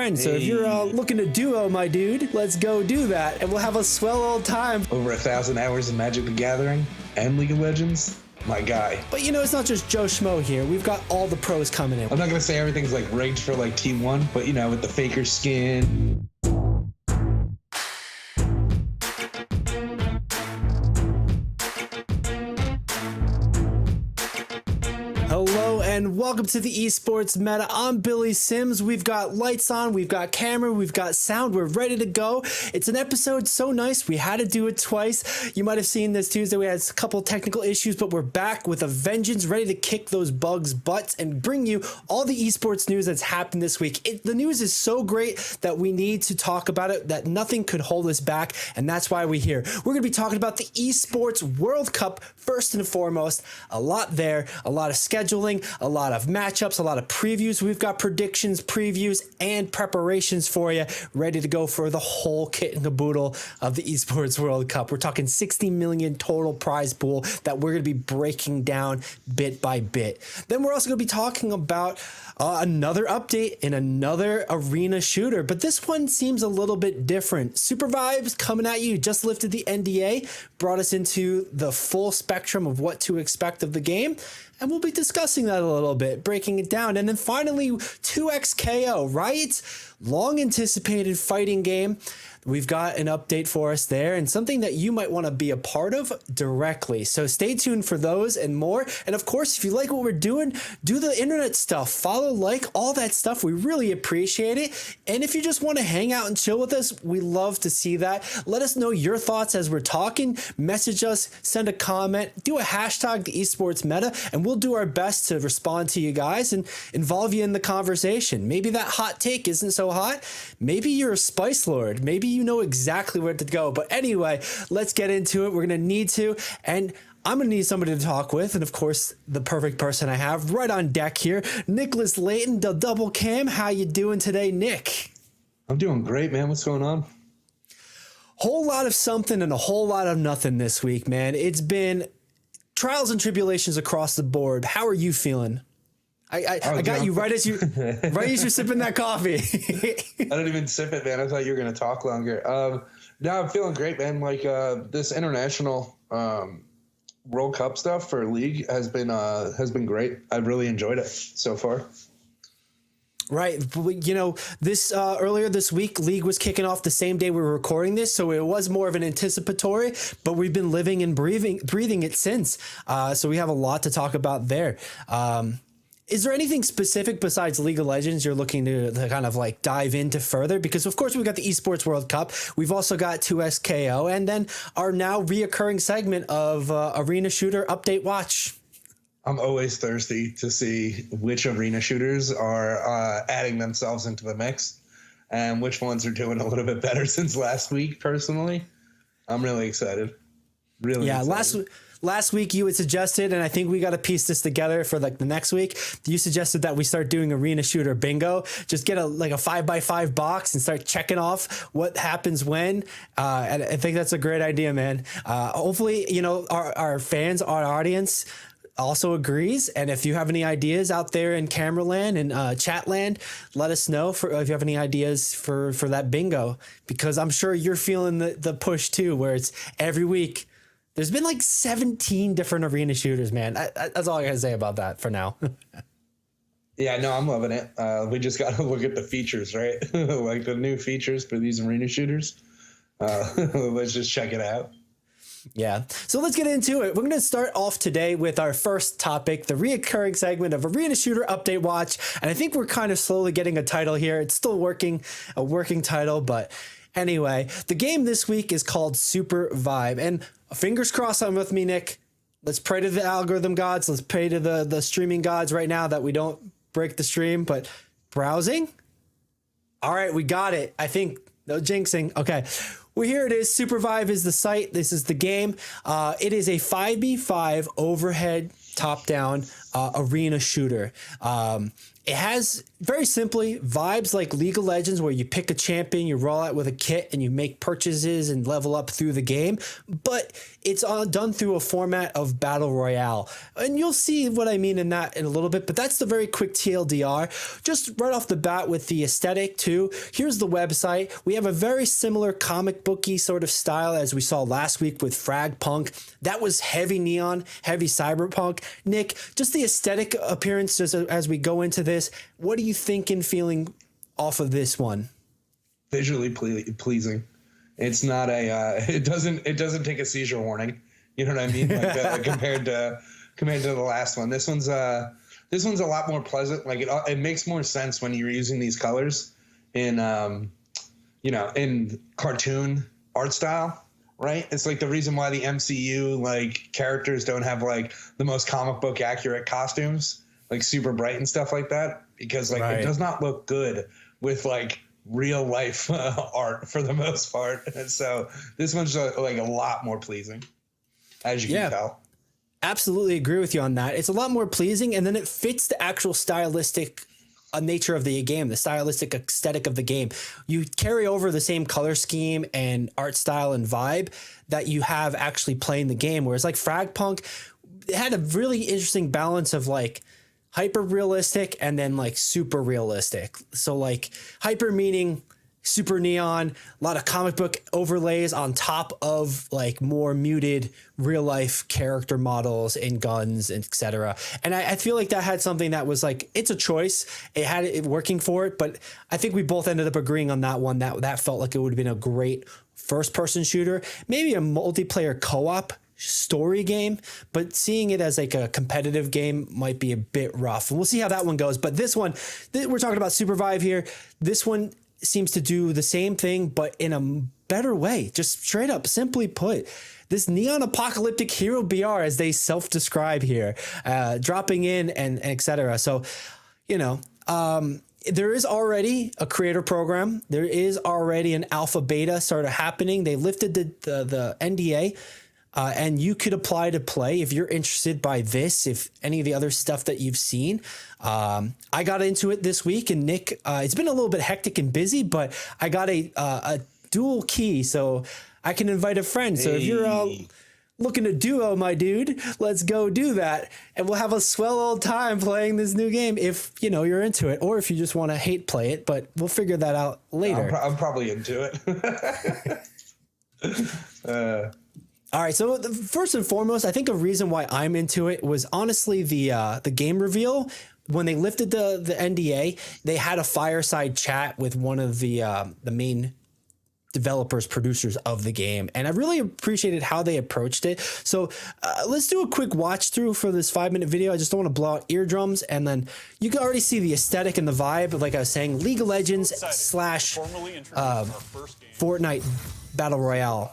friend. So if you're looking to duo, my dude, let's go do that. And we'll have a swell old time. Over 1,000 hours of Magic the Gathering and League of Legends. My guy. But you know, it's not just Joe Schmo here. We've got all the pros coming in. I'm not going to say everything's like rigged for like T1, but you know, with the Faker skin. Hello and welcome to the Esports Meta. I'm Billy Sims. We've got lights on, we've got camera, we've got sound. We're ready to go. It's an episode so nice, we had to do it twice. You might have seen this Tuesday, we had a couple technical issues, but we're back with a vengeance, ready to kick those bugs' butts and bring you all the esports news that's happened this week. The news is so great that we need to talk about it, that nothing could hold us back, and that's why we're here. We're going to be talking about the Esports World Cup first and foremost. A lot there, a lot of scheduling, a lot of matchups, a lot of previews. We've got predictions, previews, and preparations for you, ready to go for the whole kit and caboodle of the Esports World Cup. We're talking 60 million total prize pool that we're going to be breaking down bit by bit. Then we're also going to be talking about another update in another arena shooter, but this one seems a little bit different. Super Vibes coming at you, just lifted the NDA, brought us into the full spectrum of what to expect of the game. And we'll be discussing that a little bit, breaking it down. And then finally, 2XKO, right? Long anticipated fighting game. We've got an update for us there and something that you might want to be a part of directly. So stay tuned for those and more. And of course, if you like what we're doing, do the internet stuff, follow, like, all that stuff. We really appreciate it. And if you just want to hang out and chill with us, we love to see that. Let us know your thoughts as we're talking. Message us, send a comment, do a hashtag, the Esports Meta, and we'll do our best to respond to you guys and involve you in the conversation. Maybe that hot take isn't so hot. Maybe you're a spice lord. Maybe you know exactly where to go. But anyway, let's get into it. We're going to need to, and I'm going to need somebody to talk with. And of course, the perfect person I have right on deck here, Nicholas Layton, the double cam. How you doing today, Nick? I'm doing great, man. What's going on? Whole lot of something and a whole lot of nothing this week, man. It's been trials and tribulations across the board. How are you feeling? I got you right as you're sipping that coffee. I didn't even sip it, man. I thought you were going to talk longer. No, I'm feeling great, man. Like this international World Cup stuff for League has been great. I've really enjoyed it so far. Right. You know, this earlier this week, League was kicking off the same day we were recording this. So it was more of an anticipatory, but we've been living and breathing it since. So we have a lot to talk about there. Is there anything specific besides League of Legends you're looking to kind of like dive into further? Because of course we've got the Esports World Cup. We've also got 2SKO and then our now reoccurring segment of Arena Shooter Update Watch. I'm always thirsty to see which arena shooters are adding themselves into the mix and which ones are doing a little bit better since last week. Personally, I'm really excited. Really excited. Last week you had suggested, and I think we got to piece this together for like the next week. You suggested that we start doing arena shooter bingo. Just get a 5x5 box and start checking off what happens when. And I think that's a great idea, man. Hopefully, you know, our fans, our audience also agrees. And if you have any ideas out there in camera land and chat land, let us know if you have any ideas for that bingo, because I'm sure you're feeling the push too, where it's every week. There's been like 17 different arena shooters, man. That's all I gotta say about that for now. Yeah, no, I'm loving it. We just got to look at the features, right? Like the new features for these arena shooters. Let's just check it out. Yeah. So let's get into it. We're going to start off today with our first topic, the reoccurring segment of Arena Shooter Update Watch. And I think we're kind of slowly getting a title here. It's still a working title, but anyway, the game this week is called Super Vibe. And fingers crossed on with me, Nick. Let's pray to the algorithm gods. Let's pray to the streaming gods right now that we don't break the stream. But browsing? All right, we got it. I think no jinxing. Okay. Well, here it is. Super Vibe is the site. This is the game. It is a 5v5 overhead top-down arena shooter. It has, very simply, vibes like League of Legends, where you pick a champion, you roll out with a kit, and you make purchases and level up through the game. But it's done through a format of Battle Royale. And you'll see what I mean in that in a little bit, but that's the very quick TLDR. Just right off the bat with the aesthetic too, here's the website. We have a very similar comic booky sort of style as we saw last week with Frag Punk. That was heavy neon, heavy cyberpunk. Nick, just the aesthetic appearance as we go into this, what are you thinking, feeling off of this one? Visually pleasing. It's not it doesn't take a seizure warning. You know what I mean? Like, compared to the last one. This one's a lot more pleasant. Like it makes more sense when you're using these colors in in cartoon art style, right? It's like the reason why the MCU like characters don't have like the most comic book accurate costumes, like super bright and stuff like that, because like it does not look good with like real life art for the most part. And so this one's like a lot more pleasing, as you can tell. Absolutely agree with you on that. It's a lot more pleasing, and then it fits the actual stylistic nature of the game, the stylistic aesthetic of the game. You carry over the same color scheme and art style and vibe that you have actually playing the game, whereas like Fragpunk, it had a really interesting balance of like hyper realistic and then like super realistic. So like hyper meaning super neon, a lot of comic book overlays on top of like more muted real life character models and guns, etc. And I feel like that had something that was like, it's a choice. It had it working for it, but I think we both ended up agreeing on that one. That felt like it would have been a great first person shooter, maybe a multiplayer co-op story game, but seeing it as like a competitive game might be a bit rough. And we'll see how that one goes. But this one, we're talking about Supervive here. This one seems to do the same thing, but in a better way. Just straight up, simply put, this neon apocalyptic hero BR, as they self-describe here, dropping in and etc. So, there is already a creator program. There is already an alpha beta sort of happening. They lifted the NDA. And you could apply to play if you're interested by this, if any of the other stuff that you've seen. I got into it this week, and Nick, it's been a little bit hectic and busy, but I got a dual key, so I can invite a friend. So if you're looking to duo, my dude, let's go do that. And we'll have a swell old time playing this new game if, you're into it, or if you just want to hate play it, but we'll figure that out later. I'm probably into it. All right, so first and foremost, I think a reason why I'm into it was honestly the game reveal. When they lifted the NDA, they had a fireside chat with one of the main developers, producers of the game, and I really appreciated how they approached it. So let's do a quick watch through for this 5-minute video. I just don't want to blow out eardrums, and then you can already see the aesthetic and the vibe. Like I was saying, League of Legends / Fortnite Battle Royale.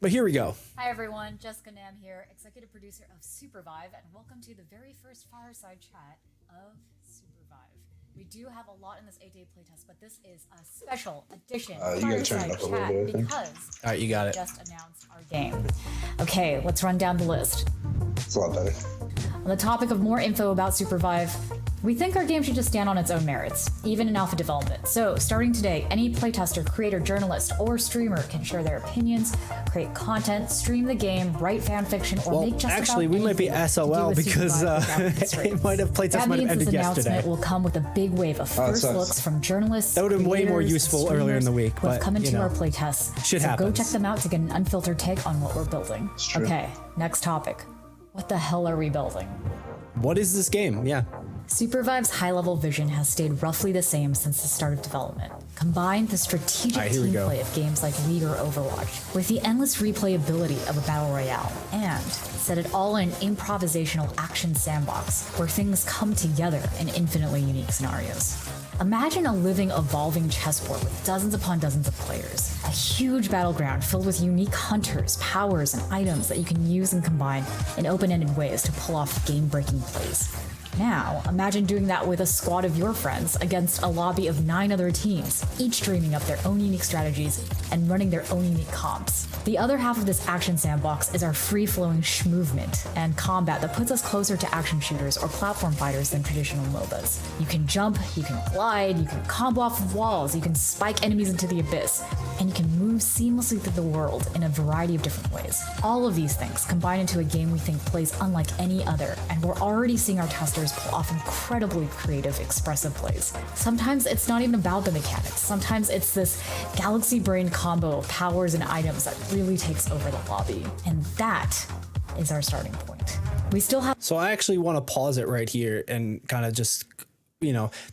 But here we go. Hi everyone, Jessica Nam here, executive producer of Supervive, and welcome to the very first fireside chat of Supervive. We do have a lot in this 8-day playtest, but this is a special edition fireside chat because all right, you got it. Just announced our game. Okay, let's run down the list. It's a lot better. On the topic of more info about Supervive, we think our game should just stand on its own merits, even in alpha development. So, starting today, any playtester, creator, journalist, or streamer can share their opinions, create content, stream the game, write fan fiction, or make just actually, about we might be SOL because it might have playtest might have ended yesterday. That means this announcement will come with a big wave of first looks from journalists. That would have been way more useful earlier in the week, but come into our playtests. Shit happens. Go check them out to get an unfiltered take on what we're building. Okay, next topic. What the hell are we building? What is this game? Yeah. Supervive's high-level vision has stayed roughly the same since the start of development. Combine the strategic team play of games like League or Overwatch with the endless replayability of a battle royale, and set it all in an improvisational action sandbox where things come together in infinitely unique scenarios. Imagine a living, evolving chessboard with dozens upon dozens of players. A huge battleground filled with unique hunters, powers, and items that you can use and combine in open-ended ways to pull off game-breaking plays. Now, imagine doing that with a squad of your friends against a lobby of 9 other teams, each dreaming up their own unique strategies and running their own unique comps. The other half of this action sandbox is our free-flowing movement and combat that puts us closer to action shooters or platform fighters than traditional MOBAs. You can jump, you can glide, you can combo off of walls, you can spike enemies into the abyss, and you can move seamlessly through the world in a variety of different ways. All of these things combine into a game we think plays unlike any other, and we're already seeing our testers pull off incredibly creative, expressive plays. Sometimes it's not even about the mechanics. Sometimes it's this galaxy brain combo of powers and items that really takes over the lobby. And that is our starting point. We still have... So I actually want to pause it right here and kind of just...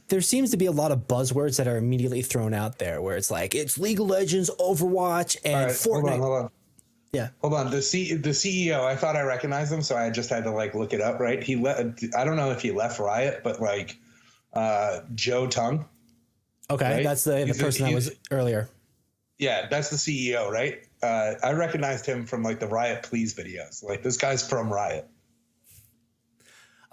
there seems to be a lot of buzzwords that are immediately thrown out there where it's like, it's League of Legends, Overwatch, and Fortnite. Hold on. Yeah. Hold on. The CEO, I thought I recognized him, so I just had to look it up, right? I don't know if he left Riot, but Joe Tung. Okay, right? That's the person that was earlier. Yeah, that's the CEO, right? I recognized him from the Riot Please videos. This guy's from Riot.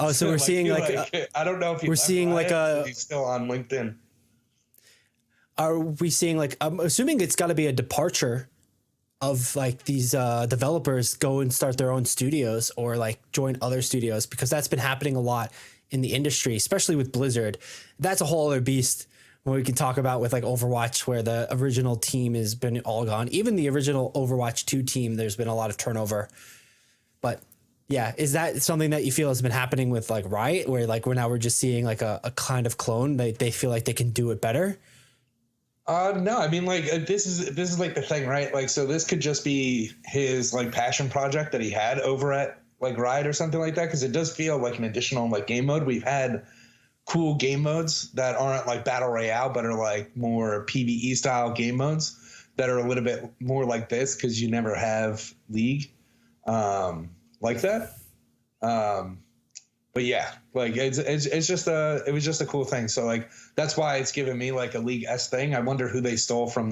Oh, so we're seeing I don't know if we're seeing Riot, he's still on LinkedIn. Are we seeing I'm assuming it's got to be a departure of these developers go and start their own studios or join other studios, because that's been happening a lot in the industry, especially with Blizzard. That's a whole other beast when we can talk about with Overwatch, where the original team has been all gone. Even the original Overwatch 2 team, there's been a lot of turnover. But yeah, is that something that you feel has been happening with Riot, where we're just seeing a kind of clone? They feel like they can do it better? No, I mean, this is the thing, right? So this could just be his passion project that he had over at Riot or something like that, because it does feel like an additional game mode. We've had cool game modes that aren't battle royale, but are more PvE style game modes that are a little bit more like this, because you never have League like that. But yeah, it's just it was just a cool thing. So that's why it's given me a League-esque thing. I wonder who they stole from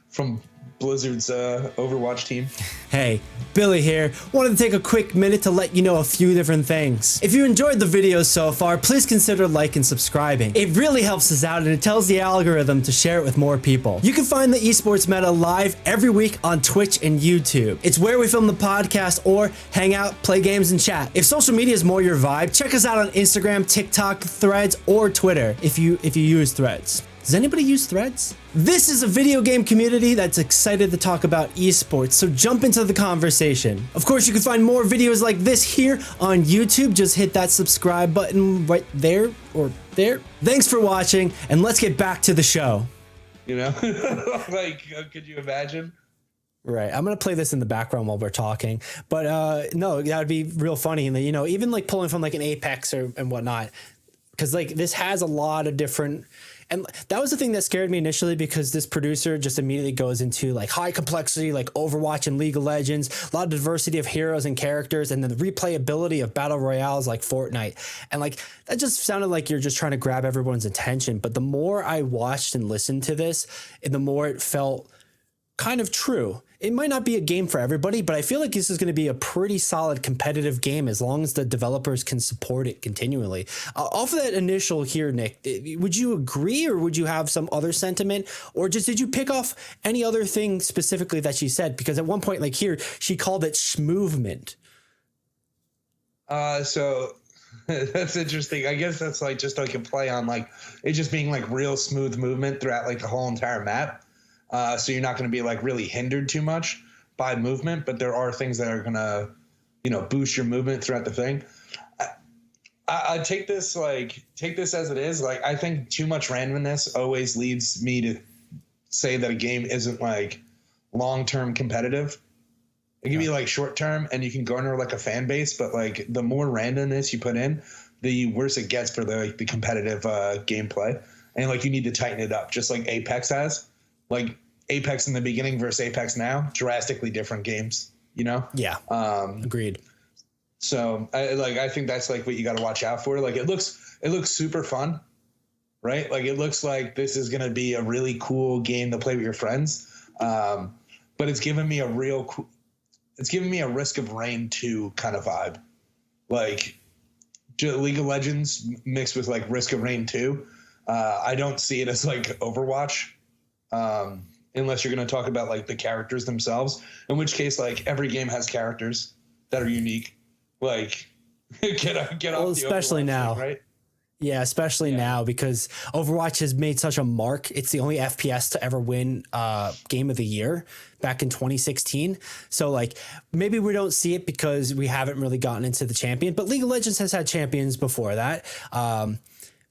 from Blizzard's Overwatch team. Hey, Billy here. Wanted to take a quick minute to let you know a few different things. If you enjoyed the video so far, please consider liking and subscribing. It really helps us out and it tells the algorithm to share it with more people. You can find the Esports Meta live every week on Twitch and YouTube. It's where we film the podcast or hang out, play games, and chat. If social media is more your vibe, check us out on Instagram, TikTok, Threads, or Twitter if you use Threads. Does anybody use Threads? This is a video game community that's excited to talk about esports, so jump into the conversation. Of course, you can find more videos like this here on YouTube. Just hit that subscribe button right there or there. Thanks for watching, and let's get back to the show. Could you imagine? Right. I'm going to play this in the background while we're talking, but no, that would be real funny. And even pulling from an Apex and whatnot, because this has a lot of different. And that was the thing that scared me initially, because this producer just immediately goes into high complexity, Overwatch and League of Legends, a lot of diversity of heroes and characters, and then the replayability of battle royales like Fortnite. And that just sounded like you're just trying to grab everyone's attention. But the more I watched and listened to this, the more it felt kind of true. It might not be a game for everybody, but I feel like this is going to be a pretty solid competitive game as long as the developers can support it continually. Off of that initial here, Nick, would you agree, or would you have some other sentiment, or just did you pick off any other thing specifically that she said? Because at one point, here, she called it schmovement. So that's interesting. I guess that's just a play on it just being real smooth movement throughout the whole entire map. So you're not going to be really hindered too much by movement, but there are things that are going to, boost your movement throughout the thing. I take this as it is. I think too much randomness always leads me to say that a game isn't long-term competitive. It can be short-term and you can garner a fan base, but the more randomness you put in, the worse it gets for the competitive gameplay. And you need to tighten it up, just like Apex has. Apex in the beginning versus Apex now, drastically different games, Yeah. Agreed. So I think that's what you got to watch out for. It looks super fun, right? It looks like this is going to be a really cool game to play with your friends. But it's giving me a Risk of Rain 2 kind of vibe. League of Legends mixed with like Risk of Rain 2. I don't see it as like Overwatch, unless you're going to talk about like the characters themselves, in which case like every game has characters that are unique. Like get off especially the now, thing, right? Yeah, especially now because Overwatch has made such a mark. It's the only FPS to ever win Game of the Year back in 2016. So like maybe we don't see it because we haven't really gotten into the champion, but League of Legends has had champions before that.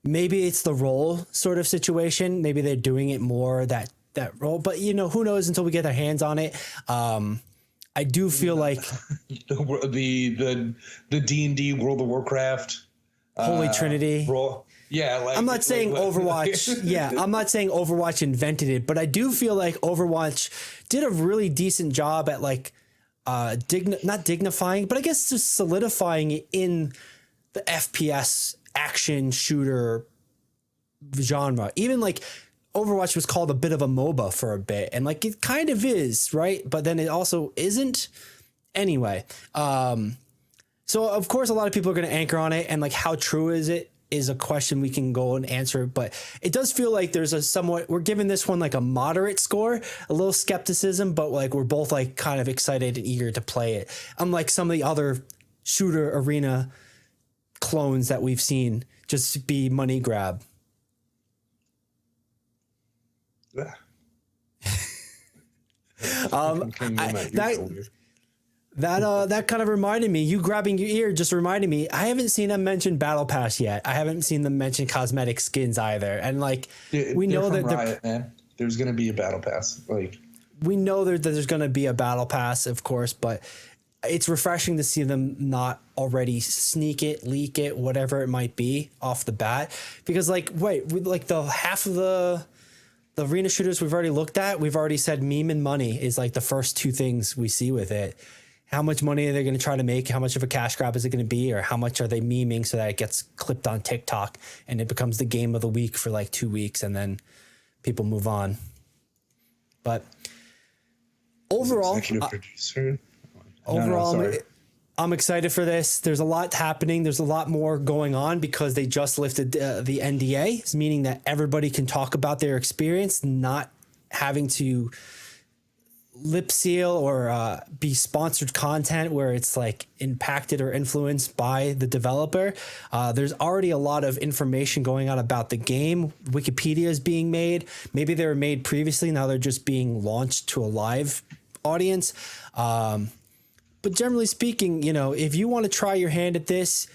Maybe it's the role sort of situation. Maybe they're doing it more that role, but you know, who knows until we get our hands on it. I do feel like the D&D World of Warcraft Holy Trinity. Role. Yeah, like, I'm not saying Overwatch. Yeah, I'm not saying Overwatch invented it, but I do feel like Overwatch did a really decent job at like not dignifying, but I guess just solidifying it in the FPS action shooter genre. Even like Overwatch was called a bit of a MOBA for a bit, and like it kind of is, right? But then it also isn't. Anyway, so of course a lot of people are going to anchor on it, and like how true is it is a question we can go and answer, but it does feel like there's a somewhat, we're giving this one like a moderate score, a little skepticism, but like we're both like kind of excited and eager to play it. Unlike some of the other shooter arena clones that we've seen just be money grab. Yeah. That kind of reminded me, you grabbing your ear just reminded me, I haven't seen them mention Battle Pass yet. I haven't seen them mention cosmetic skins either. And like, we know that Riot, man, there's going to be a Battle Pass. Like, we know that there's going to be a Battle Pass, of course, but it's refreshing to see them not already sneak it, leak it, whatever it might be off the bat. Because like, like the half of the arena shooters we've already looked at, we've already said meme and money is like the first two things we see with it. How much money are they going to try to make? How much of a cash grab is it going to be? Or how much are they memeing so that it gets clipped on TikTok and it becomes the game of the week for like 2 weeks and then people move on. But overall, I'm excited for this. There's a lot happening. There's a lot more going on because they just lifted the NDA, meaning that everybody can talk about their experience, not having to lip seal or be sponsored content where it's like impacted or influenced by the developer. There's already a lot of information going on about the game. Wikipedia is being made. Maybe they were made previously. Now they're just being launched to a live audience. But generally speaking, you know, if you want to try your hand at this,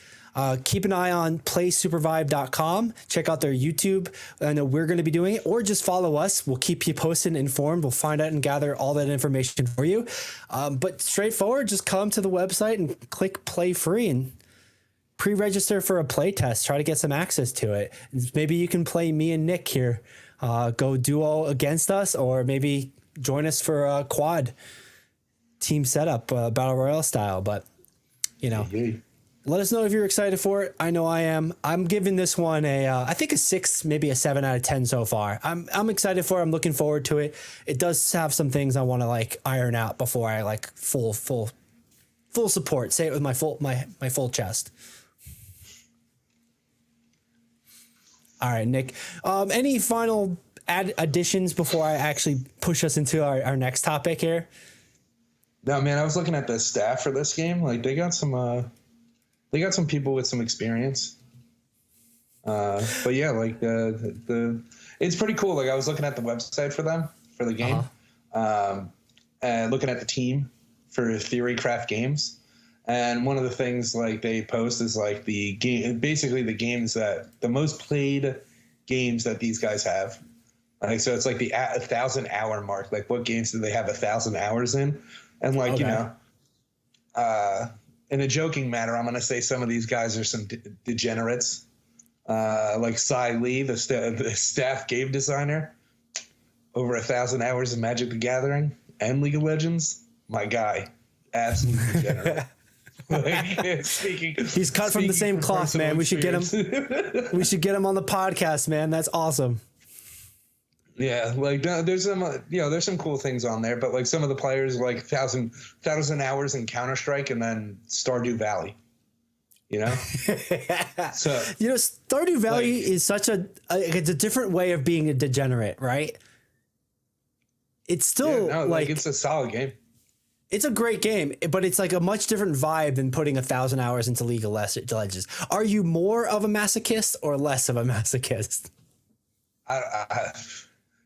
keep an eye on playsupervive.com. Check out their YouTube. I know we're going to be doing it, or just follow us. We'll keep you posted and informed. We'll find out and gather all that information for you. But straightforward, just come to the website and click play free and pre-register for a play test. Try to get some access to it. Maybe you can play me and Nick here. Go duo against us, or maybe join us for a quad team setup, battle royale style. But, you know, let us know if you're excited for it. I know I am. I'm giving this one I think a 6, maybe a 7 out of 10 so far. I'm excited for it. I'm looking forward to it. It does have some things I want to like iron out before I like full support. Say it with my full chest. All right, Nick. Any final additions before I actually push us into our next topic here? No, man, I was looking at the staff for this game. Like they got some people with some experience. But yeah, like it's pretty cool. Like I was looking at the website for them for the game, and looking at the team for Theorycraft Games. And one of the things like they post is like the game, basically the games that the most played games that these guys have. Like, so it's like the 1,000-hour mark. Like what games do they have 1,000 hours in? And like, you know, in a joking manner, I'm going to say some of these guys are some degenerates. Like Cy Lee, the staff game designer, over 1,000 hours of Magic the Gathering and League of Legends. My guy, absolutely degenerate. He's cut from the same cloth, man. We should get him. We should get him on the podcast, man. That's awesome. Yeah, like there's some, there's some cool things on there, but like some of the players like 1,000 hours in Counter-Strike and then Stardew Valley. you know? So, Stardew Valley is such it's a different way of being a degenerate, right? It's still it's a solid game. It's a great game, but it's like a much different vibe than putting 1,000 hours into League of Legends. Are you more of a masochist or less of a masochist?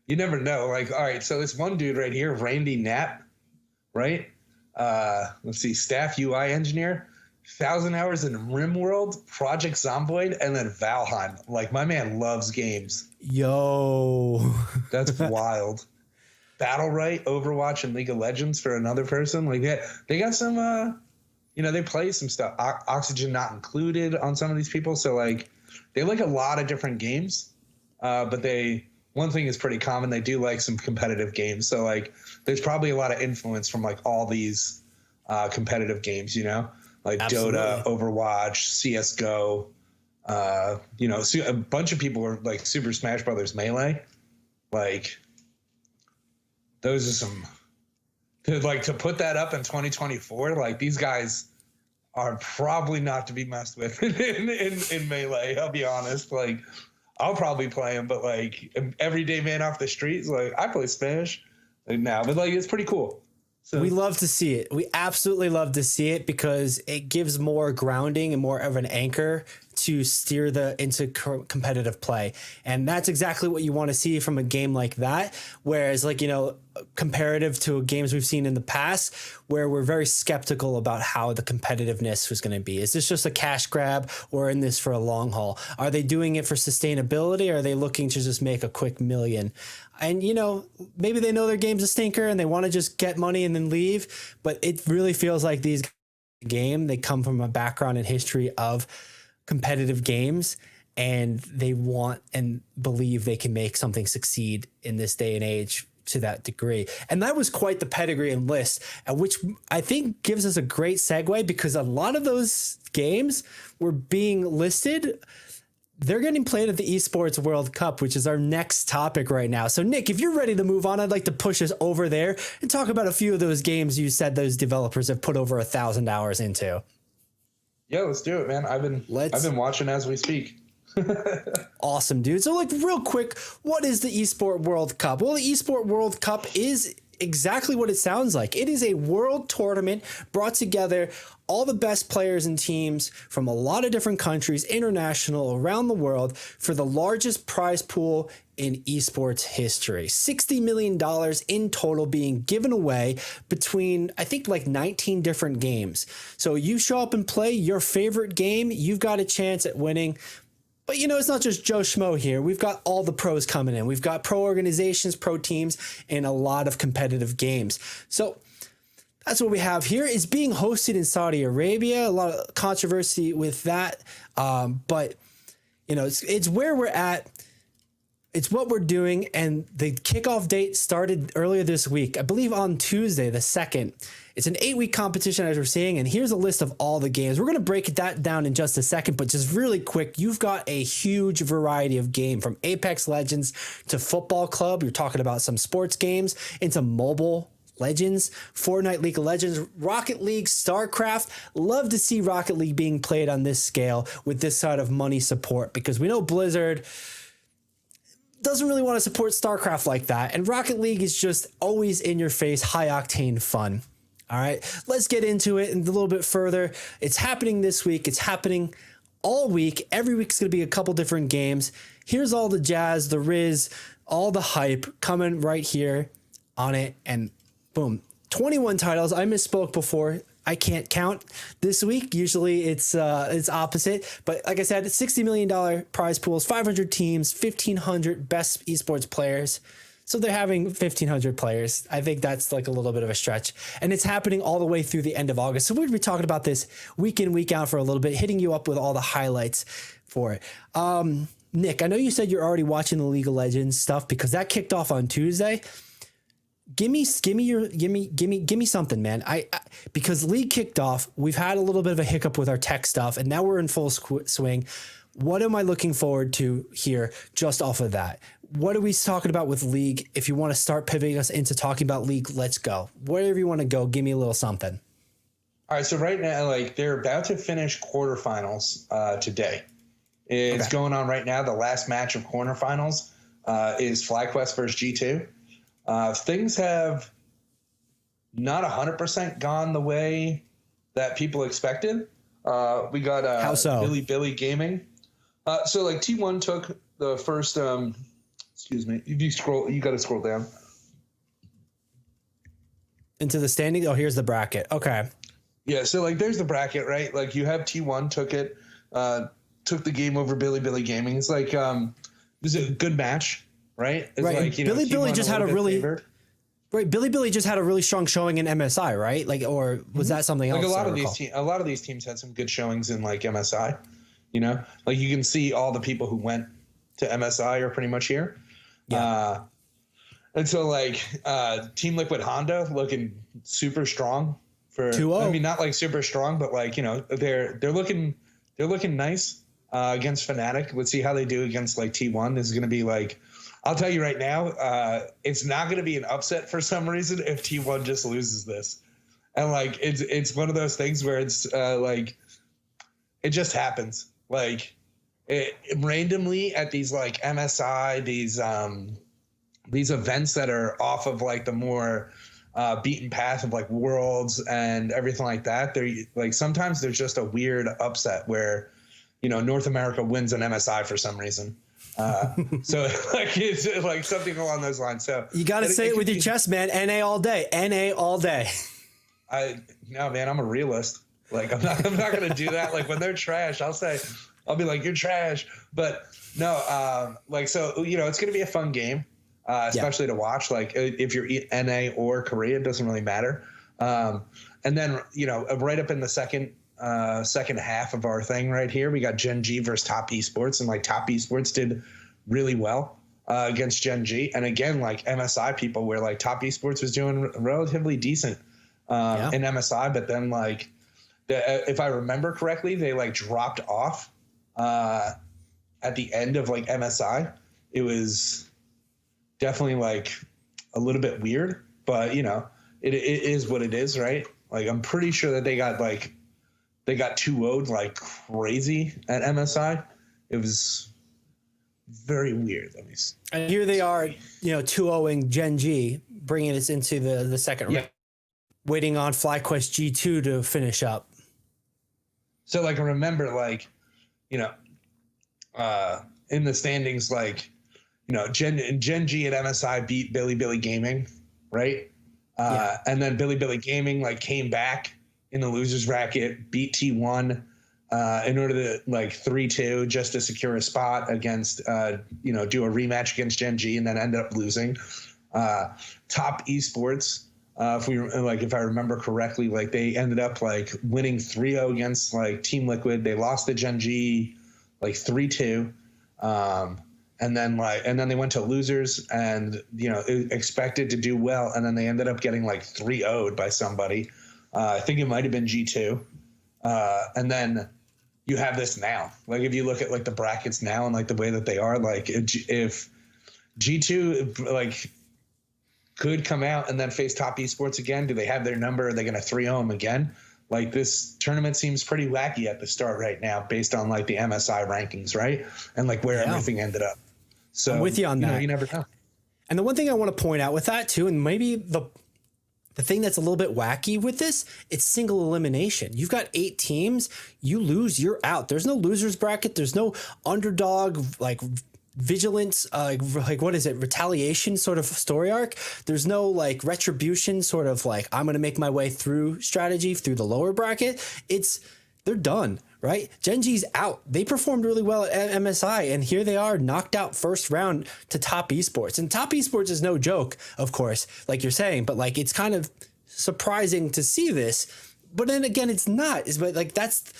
You never know. Like, all right, so this one dude right here, Randy Knapp, right? Let's see, staff UI engineer, 1,000 hours in RimWorld, Project Zomboid, and then Valheim. Like, my man loves games. Yo. That's wild. Battlerite, Overwatch, and League of Legends for another person. Like that, they got some. They play some stuff. Oxygen not included on some of these people. So like, they like a lot of different games. But one thing is pretty common. They do like some competitive games. So like, there's probably a lot of influence from like all these competitive games. Like Absolutely. Dota, Overwatch, CS:GO. A bunch of people are like Super Smash Brothers Melee, like. Those are some to put that up in 2024. Like these guys are probably not to be messed with in Melee. I'll be honest. Like I'll probably play them, but like everyday man off the streets, like I play Spanish now, but like it's pretty cool. So we love to see it. We absolutely love to see it because it gives more grounding and more of an anchor to steer into competitive play. And that's exactly what you want to see from a game like that. Whereas comparative to games we've seen in the past where we're very skeptical about how the competitiveness was going to be. Is this just a cash grab or in this for a long haul? Are they doing it for sustainability or are they looking to just make a quick million? And, maybe they know their game's a stinker and they want to just get money and then leave. But it really feels like these they come from a background and history of competitive games and they want and believe they can make something succeed in this day and age to that degree. And that was quite the pedigree and list, which I think gives us a great segue because a lot of those games were being listed. They're getting played at the Esports World Cup, which is our next topic right now. So Nick, if you're ready to move on, I'd like to push us over there and talk about a few of those games you said those developers have put over 1,000 hours into. Yeah, let's do it, man. I've been watching as we speak. Awesome, dude. So real quick, what is the Esports World Cup? Well, the Esports World Cup is exactly what it sounds like. It is a world tournament brought together all the best players and teams from a lot of different countries, international, around the world, for the largest prize pool in esports history. $60 million in total being given away between, I think, 19 different games. So you show up and play your favorite game, you've got a chance at winning. But, it's not just Joe Schmo here. We've got all the pros coming in. We've got pro organizations, pro teams, and a lot of competitive games. So that's what we have here. It's being hosted in Saudi Arabia. A lot of controversy with that. But, it's where we're at. It's what we're doing. And the kickoff date started earlier this week, I believe on Tuesday, the 2nd. It's an 8-week competition, as we're seeing, and here's a list of all the games. We're going to break that down in just a second, but just really quick, you've got a huge variety of game from Apex Legends to Football Club. You're talking about some sports games into mobile Legends, Fortnite, League of Legends, Rocket League, StarCraft. Love to see Rocket League being played on this scale with this sort of money support because we know Blizzard doesn't really want to support StarCraft like that, and Rocket League is just always in your face, high octane fun. All right, let's get into it and a little bit further. It's happening this week. It's happening all week. Every week's going to be a couple different games. Here's all the jazz, the riz, all the hype coming right here on it. And boom, 21 titles. I misspoke before. I can't count this week. Usually it's opposite. But like I said, it's $60 million prize pools, 500 teams, 1,500 best esports players. So they're having 1,500 players. I think that's a little bit of a stretch. And it's happening all the way through the end of August. So we're going to be talking about this week in, week out for a little bit, hitting you up with all the highlights for it. Nick, I know you said you're already watching the League of Legends stuff because that kicked off on Tuesday. Give me something, man. Because League kicked off, we've had a little bit of a hiccup with our tech stuff, and now we're in full swing. What am I looking forward to here just off of that? What are we talking about with League? If you want to start pivoting us into talking about League, let's go. Wherever you want to go, give me a little something. All right, so right now, like they're about to finish quarterfinals today. It's going on right now. The last match of quarterfinals is FlyQuest versus G2. Things have not 100% gone the way that people expected. We got How so? Billy Gaming. So like T1 took the first. Excuse me. If you scroll, you got to scroll down into the standing. Oh, here's the bracket. Okay. Yeah. So like, there's the bracket, right? Like you have T1 took the game over Billy Gaming. It's like it was a good match, right? It's right. like, Billy just had a really favored. Right. Billy just had a really strong showing in MSI, right? Like, or was that something else? Like a lot of these teams had some good showings in like MSI. Like you can see all the people who went to MSI are pretty much here. Yeah. And so like Team Liquid Honda looking super strong for 2-0. I mean, not like super strong, but like, they're looking nice against Fnatic. Let's see how they do against like T1. This is going to be like, I'll tell you right now, it's not going to be an upset for some reason if T1 just loses this. And like, it's one of those things where it's like, it just happens. Like it randomly at these like MSI, these events that are off of like the more beaten path of like Worlds and everything like that. They're like, sometimes there's just a weird upset where, North America wins an MSI for some reason. So like it's like something along those lines. So you got to say it with your chest, man. NA all day. NA all day. No, man, I'm a realist. Like I'm not going to do that. Like when they're trash, I'll be like, you're trash. But no, like, so, it's going to be a fun game, especially to watch. Like if you're NA or Korea, it doesn't really matter. And then, right up in the second half of our thing right here, we got Gen G versus Top Esports, and like Top Esports did really well against Gen G. And again, like MSI people where like Top Esports was doing relatively decent in MSI, but then like if I remember correctly, they like dropped off at the end of like MSI. It was definitely like a little bit weird, but it is what it is, right? Like I'm pretty sure that they got 2-0'd like crazy at MSI. It was very weird. And here they are, 2-0ing Gen G, bringing us into the second round, waiting on FlyQuest G2 to finish up. So like, remember, like, in the standings, like, Gen G at MSI beat Billy Gaming, right? And then Billy Gaming like came back in the losers bracket, beat T1 in order to like 3-2 just to secure a spot against, do a rematch against Gen G, and then ended up losing. Top Esports, if I remember correctly, like they ended up like winning 3-0 against like Team Liquid. They lost to Gen G like 3-2. And then they went to losers and, expected to do well. And then they ended up getting like 3-0'd by somebody. I think it might've been G2. And then you have this now, like, if you look at like the brackets now and like the way that they are, like if G2 like could come out and then face Top Esports again, do they have their number? Are they going to 3-0 them again? Like this tournament seems pretty wacky at the start right now based on like the MSI rankings, right? And like where everything ended up. So I'm with you on that. You never know. And the one thing I want to point out with that too, and maybe the thing that's a little bit wacky with this, it's single elimination. You've got 8 teams. You lose, you're out. There's no losers bracket. There's no underdog, like vigilance, like what is it? Retaliation sort of story arc. There's no like retribution sort of like I'm going to make my way through strategy through the lower bracket. They're done, right? Gen G's out. They performed really well at MSI, and here they are knocked out first round to Top Esports. And Top Esports is no joke, of course, like you're saying, but like it's kind of surprising to see this. But then again, it's not. But like that's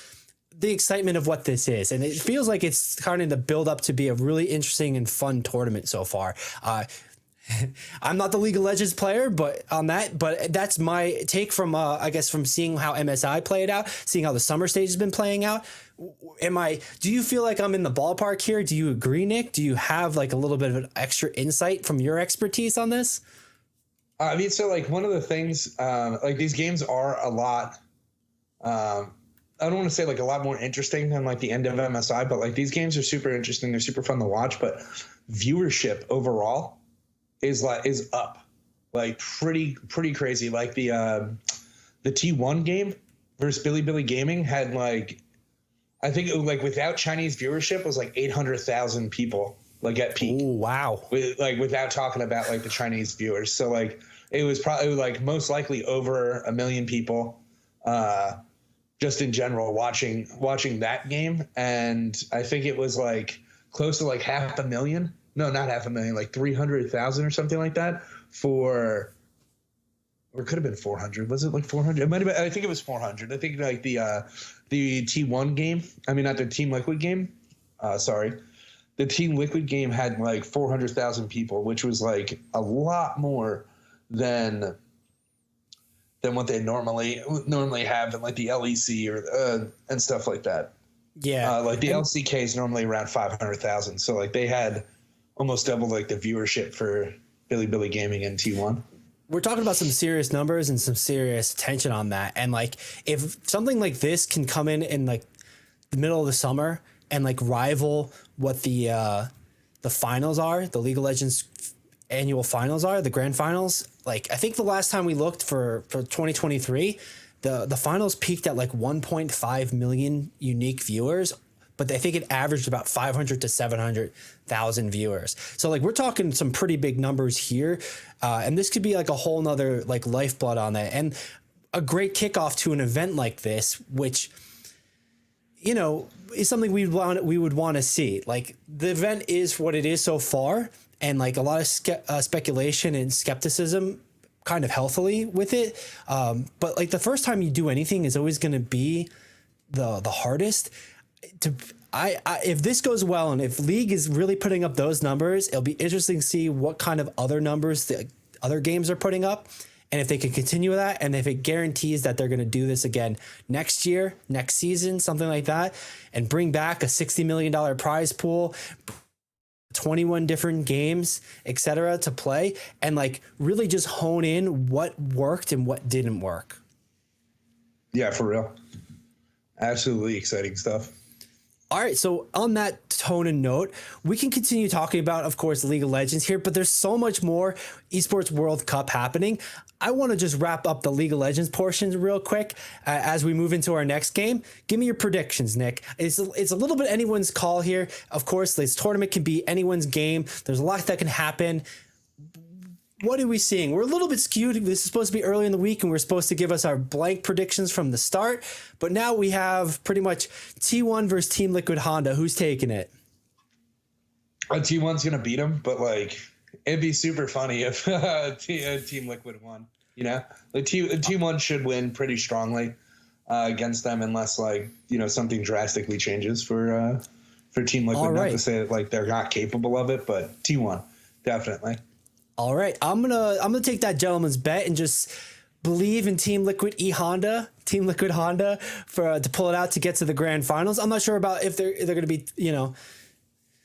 the excitement of what this is, and it feels like it's kind of the build up to be a really interesting and fun tournament so far. I'm not the League of Legends player, but that's my take from I guess from seeing how MSI played out, seeing how the summer stage has been playing out. Do you feel like I'm in the ballpark here? Do you agree, Nick? Do you have like a little bit of an extra insight from your expertise on this? I mean, so like one of the things, like these games are a lot I don't want to say like a lot more interesting than like the end of MSI, but like these games are super interesting. They're super fun to watch, but viewership overall is up like pretty crazy. Like the T1 game versus Billy Gaming had like, I think it was like without Chinese viewership was like 800,000 people like at peak. Oh, wow. Without talking about like the Chinese viewers. So like it was probably like most likely over 1 million people just in general watching that game. And I think it was like close to like 500,000. No, not 500,000, like 300,000 or something like that or it could have been 400. Was it like 400? It might have been, I think it was 400. I think like the T1 game, I mean, not the Team Liquid game. Sorry. The Team Liquid game had like 400,000 people, which was like a lot more than what they normally have in like the LEC or and stuff like that. Yeah. Like the LCK is normally around 500,000. So like they had almost double like the viewership for Billy Gaming and T1. We're talking about some serious numbers and some serious attention on that. And like, if something like this can come in like the middle of the summer and like rival what the finals are, the League of Legends annual finals are, the grand finals. Like, I think the last time we looked for 2023, the finals peaked at like 1.5 million unique viewers, but I think it averaged about 500 to 700,000 viewers. So like we're talking some pretty big numbers here. And this could be like a whole nother like lifeblood on that, and a great kickoff to an event like this, which, you know, is something we would want to see. Like the event is what it is so far, and like a lot of speculation and skepticism kind of healthily with it. But like the first time you do anything is always going to be the hardest. If this goes well and if League is really putting up those numbers, it'll be interesting to see what kind of other numbers the other games are putting up, and if they can continue that, and if it guarantees that they're going to do this again next year, next season, something like that, and bring back a $60 million prize pool, 21 different games, etc. to play, and like really just hone in what worked and what didn't work. Yeah, for real. Absolutely exciting stuff. All right, so on that tone and note, we can continue talking about, of course, League of Legends here, but there's so much more Esports World Cup happening. I want to just wrap up the League of Legends portion real quick as we move into our next game. Give me your predictions, Nick. It's a little bit anyone's call here. Of course, this tournament can be anyone's game. There's a lot that can happen. What are we seeing? We're a little bit skewed. This is supposed to be early in the week, and we're supposed to give us our blank predictions from the start. But now we have pretty much T1 versus Team Liquid Honda. Who's taking it? T1's going to beat them, but like it'd be super funny if Team Liquid won. You know, like T1 should win pretty strongly against them, unless like, you know, something drastically changes for Team Liquid. Not to say that like they're not capable of it, but T1 definitely. All right, I'm gonna take that gentleman's bet and just believe in Team Liquid Honda to pull it out to get to the grand finals. I'm not sure about if they're gonna be, you know,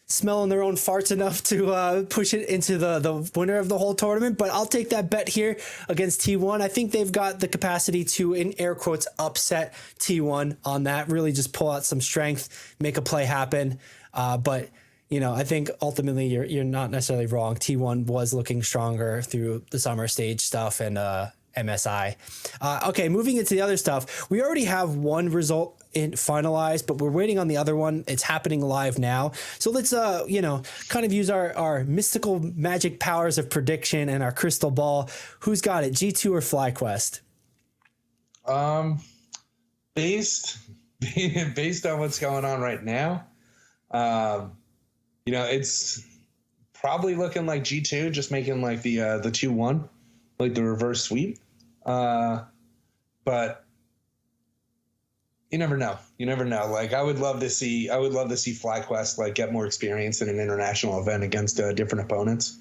smelling their own farts enough to push it into the winner of the whole tournament, but I'll take that bet here against T1. I think they've got the capacity to, in air quotes, upset T1 on that. Really, just pull out some strength, make a play happen, but. You know, I think ultimately you're not necessarily wrong. T1 was looking stronger through the summer stage stuff and MSI. Okay, moving into the other stuff. We already have one result finalized, but we're waiting on the other one. It's happening live now. So let's, you know, kind of use our mystical magic powers of prediction and our crystal ball. Who's got it, G2 or FlyQuest? Based on what's going on right now, you know, it's probably looking like G2 just making like the 2-1, like the reverse sweep. But you never know. You never know. Like I would love to see FlyQuest like get more experience in an international event against different opponents.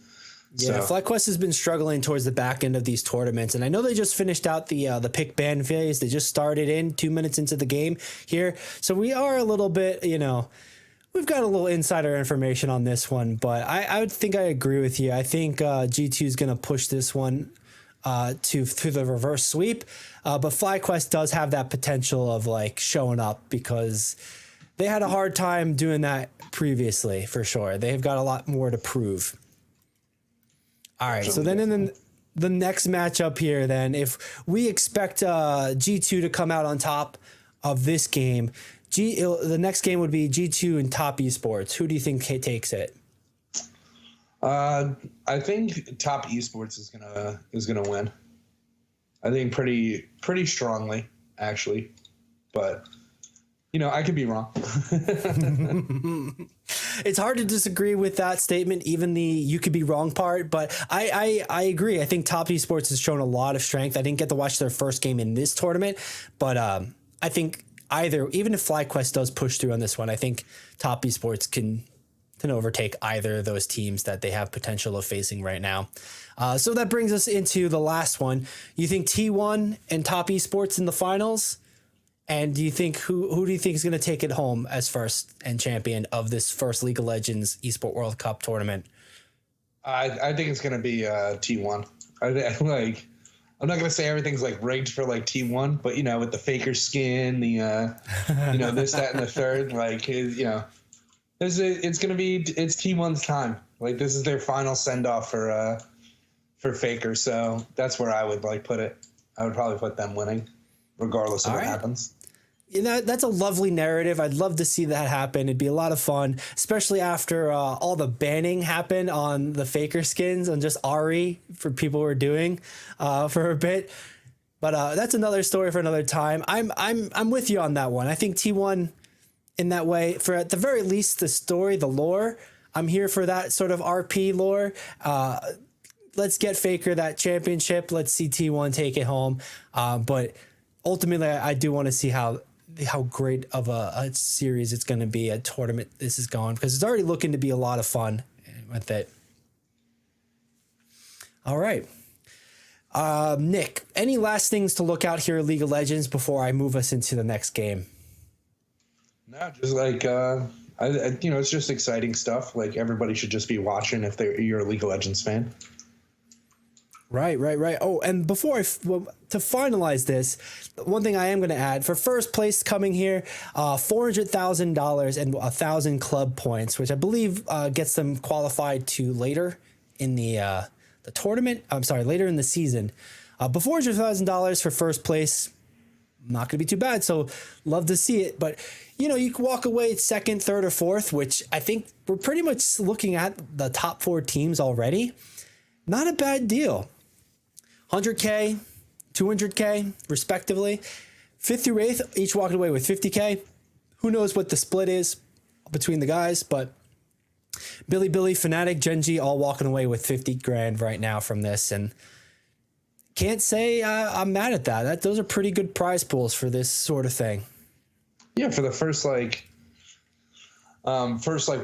Yeah, so. FlyQuest has been struggling towards the back end of these tournaments, and I know they just finished out the pick ban phase. They just started 2 minutes into the game here, so we are a little bit, you know. We've got a little insider information on this one, but I would think I agree with you. I think G2 is going to push this one to the reverse sweep. But FlyQuest does have that potential of like showing up because they had a hard time doing that previously, for sure. They've got a lot more to prove. All right, so then in the next matchup here, then, if we expect G2 to come out on top of this game, the next game would be G2 and Top Esports. Who do you think takes it? I think Top Esports is gonna win. I think pretty strongly, actually, but I could be wrong. It's hard to disagree with that statement, even the you could be wrong part, but I agree. I think Top Esports has shown a lot of strength. I didn't get to watch their first game in this tournament, but I think even if FlyQuest does push through on this one, I think Top Esports can overtake either of those teams that they have potential of facing right now. So that brings us into the last one. You think T1 and Top Esports in the finals? And do you think who do you think is going to take it home as first and champion of this first League of Legends Esport World Cup tournament? I think it's going to be T1. I'm not going to say everything's like rigged for like T1, but with the faker skin, the this, that, and the third, it's T1's time. Like, this is their final send off for faker. So that's where I would put it. I would probably put them winning, regardless of what happens. That's a lovely narrative. I'd love to see that happen. It'd be a lot of fun, especially after all the banning happened on the faker skins and just Ari for people were doing for a bit. But that's another story for another time. I'm with you on that one. I think T1 in that way, for at the very least the story, the lore. I'm here for that sort of RP lore. Let's get faker that championship. Let's see T1 take it home. But ultimately, I do want to see how great of a series it's going to be, a tournament this is going, because it's already looking to be a lot of fun with it. All right. Nick, any last things to look out here at League of Legends before I move us into the next game? No, just it's just exciting stuff. Like, everybody should just be watching if you're a League of Legends fan. Right. Oh, and before to finalize this, one thing I am going to add for first place coming here, $400,000 and 1,000 club points, which I believe gets them qualified to later in the tournament. I'm sorry, later in the season. But $400,000 for first place, not going to be too bad. So love to see it. But you can walk away second, third, or fourth, which I think we're pretty much looking at the top 4 teams already. Not a bad deal. 100K, 200K, respectively. 5th through 8th, each walking away with 50K. Who knows what the split is between the guys, but Billy, Fnatic, Genji, all walking away with 50 grand right now from this, and can't say I'm mad at that. Those are pretty good prize pools for this sort of thing. Yeah, for the first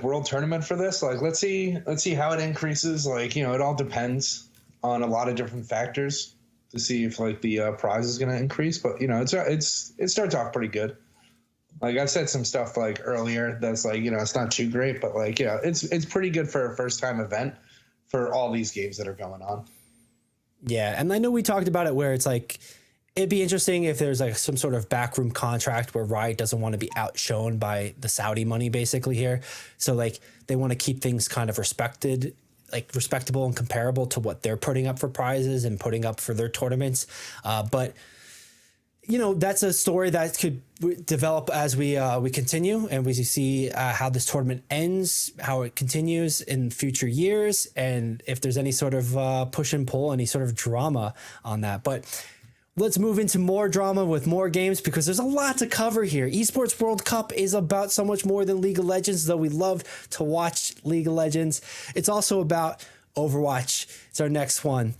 world tournament for this, let's see how it increases. It all depends on a lot of different factors to see if the prize is going to increase. But it starts off pretty good. I've said some stuff earlier that's it's not too great, but it's pretty good for a first time event for all these games that are going on. Yeah, and I know we talked about it where it's it'd be interesting if there's some sort of backroom contract where Riot doesn't want to be outshone by the Saudi money basically here. So they want to keep things kind of respectable and comparable to what they're putting up for prizes and putting up for their tournaments. But that's a story that could develop as we continue and we see how this tournament ends, how it continues in future years, and if there's any sort of push and pull, any sort of drama on that. But let's move into more drama with more games because there's a lot to cover here. Esports World Cup is about so much more than League of Legends, though we love to watch League of Legends. It's also about Overwatch. It's our next one.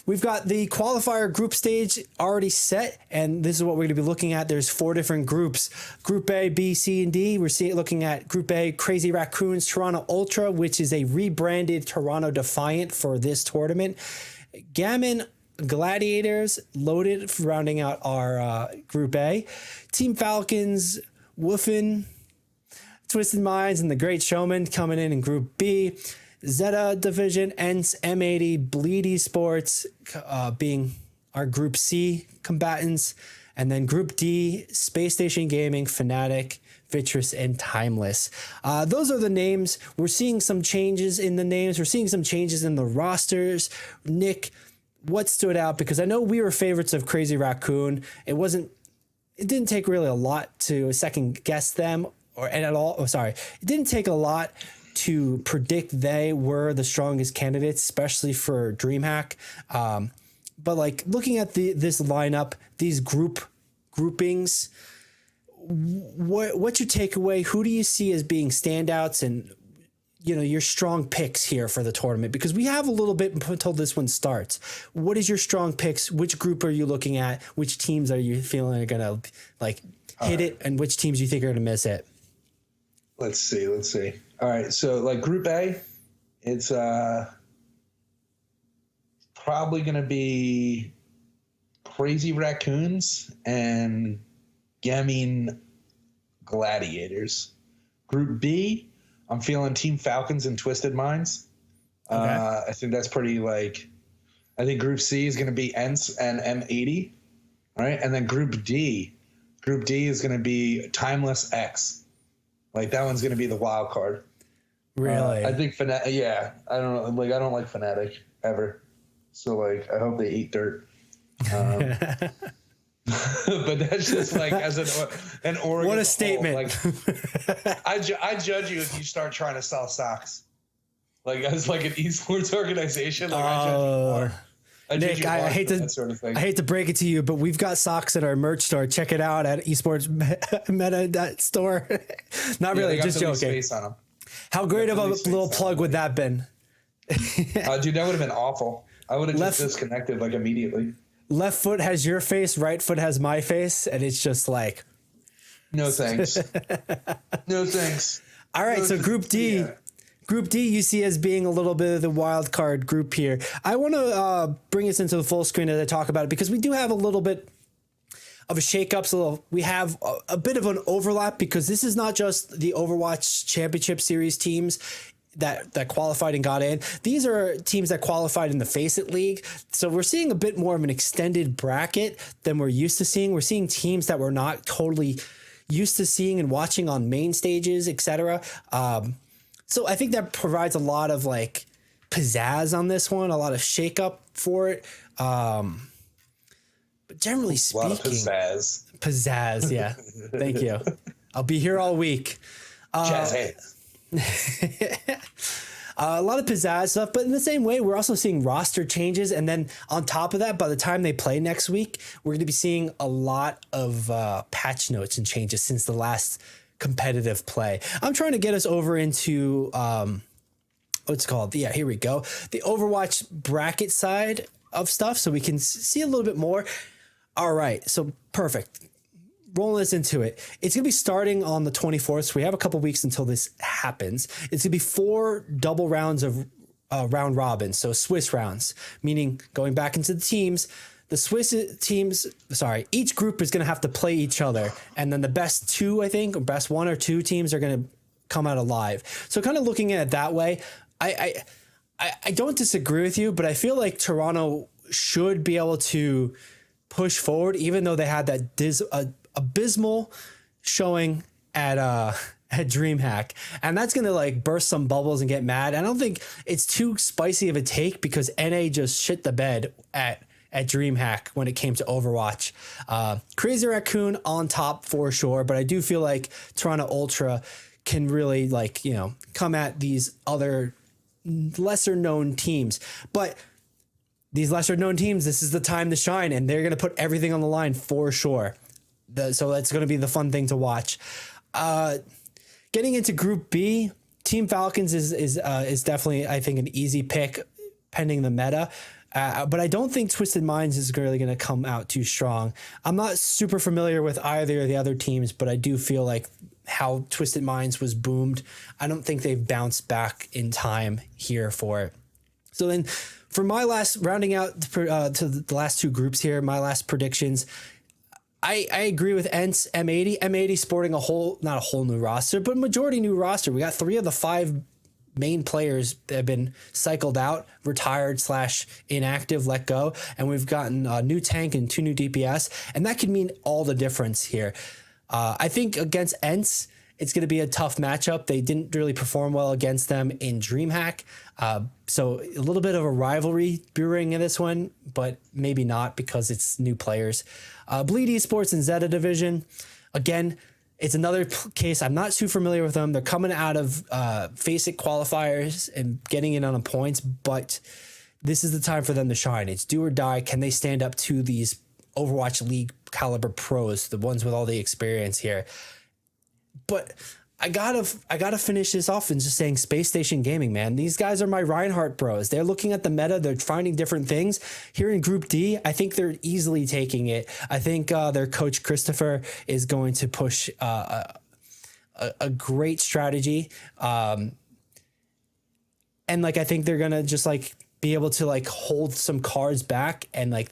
We've got the qualifier group stage already set, and this is what we're going to be looking at. There's 4 different groups. Group A, B, C, and D. We're looking at Group A, Crazy Raccoons, Toronto Ultra, which is a rebranded Toronto Defiant for this tournament. Gammon Gladiators, Loaded, rounding out our Group A. Team Falcons, Woofin, Twisted Minds, and the Great Showman coming in Group B. Zeta division, ENCE, M80, Bleed Esports being our Group C combatants. And then Group D, Space Station Gaming, Fnatic, Vitrus, and Timeless. Those are the names. We're seeing some changes in the names. We're seeing some changes in the rosters. Nick, what stood out? Because I know we were favorites of Crazy Raccoon. It didn't take really a lot to second guess them it didn't take a lot to predict they were the strongest candidates, especially for DreamHack. But like looking at this lineup, these groupings, what's your takeaway? Who do you see as being standouts and, you know, your strong picks here for the tournament? Because we have a little bit until this one starts. What is your strong picks? Which group are you looking at? Which teams are you feeling are going to like hit it, and which teams you think are going to miss it? Let's see. All right. So like Group A, it's probably going to be Crazy Raccoons and Gaming Gladiators. Group B, I'm feeling Team Falcons and Twisted Minds. Okay. I think that's pretty like, I think Group C is going to be ENCE and M80. All right. And then Group D is going to be Timeless X. Like that one's going to be the wild card. Really? I think Fnatic. Yeah. I don't know. Like I don't like Fnatic ever. So like I hope they eat dirt. But that's just like as an Oregon. What a statement! Like, I judge you if you start trying to sell socks. Like as like an esports organization. Like I judge you more. Nick, I hate to break it to you, but we've got socks at our merch store. Check it out at Esports Meta store. Not really, just joking. Space on them. How great of a little plug would that been? Dude, that would have been awful. I would have just disconnected like immediately. Left foot has your face, right foot has my face, and it's just like, no thanks. No thanks. All right, so Group D. Yeah. Group D you see as being a little bit of the wild card group here. I want to bring us into the full screen as I talk about it, because we do have a little bit of a shake-up. So we have a bit of an overlap, because this is not just the Overwatch Championship Series teams that qualified and got in. These are teams that qualified in the Face It League. So we're seeing a bit more of an extended bracket than we're used to seeing. We're seeing teams that we're not totally used to seeing and watching on main stages, etc. So I think that provides a lot of like pizzazz on this one, a lot of shake up for it. But generally speaking, a lot of pizzazz. Yeah. Thank you. I'll be here all week. Jazz hands. A lot of pizzazz stuff, but in the same way, we're also seeing roster changes. And then on top of that, by the time they play next week, we're going to be seeing a lot of patch notes and changes since the last competitive play. I'm trying to get us over into what's called, yeah, here we go, the Overwatch bracket side of stuff, so we can see a little bit more. All right, so perfect. Rolling this into it. It's gonna be starting on the 24th, so we have a couple weeks until this happens. It's gonna be 4 double rounds of round robin, so Swiss rounds, meaning going back into the teams. The Swiss teams, each group is going to have to play each other. And then the best 2, I think, or best 1 or 2 teams are going to come out alive. So kind of looking at it that way, I don't disagree with you, but I feel like Toronto should be able to push forward, even though they had that abysmal showing at DreamHack. And that's going to like burst some bubbles and get mad. I don't think it's too spicy of a take, because NA just shit the bed at DreamHack when it came to Overwatch. Crazy Raccoon on top for sure, but I do feel like Toronto Ultra can really like, you know, come at these other lesser known teams. But these lesser known teams, this is the time to shine, and they're going to put everything on the line for sure. So that's going to be the fun thing to watch. Getting into Group B, Team Falcons is definitely, I think, an easy pick pending the meta. But I don't think Twisted Minds is really going to come out too strong. I'm not super familiar with either of the other teams, but I do feel like how Twisted Minds was boomed, I don't think they've bounced back in time here for it. So then for my last, rounding out to the last 2 groups here, my last predictions, I agree with ENCE, M80. M80 sporting not a whole new roster, but majority new roster. We got 3 of the 5 main players that have been cycled out, retired / inactive, let go. And we've gotten a new tank and 2 new DPS. And that could mean all the difference here. I think against Ents, it's going to be a tough matchup. They didn't really perform well against them in DreamHack. So a little bit of a rivalry brewing in this one, but maybe not because it's new players. Bleed Esports and Zeta Division. Again, it's another case. I'm not too familiar with them. They're coming out of FACEIT qualifiers and getting in on the points, but this is the time for them to shine. It's do or die. Can they stand up to these Overwatch League caliber pros, the ones with all the experience here? But I gotta finish this off and just saying Space Station Gaming, man. These guys are my Reinhardt bros. They're looking at the meta. They're finding different things. Here in Group D, I think they're easily taking it. I think their coach, Christopher, is going to push a great strategy. And like, I think they're going to just like be able to like hold some cards back and like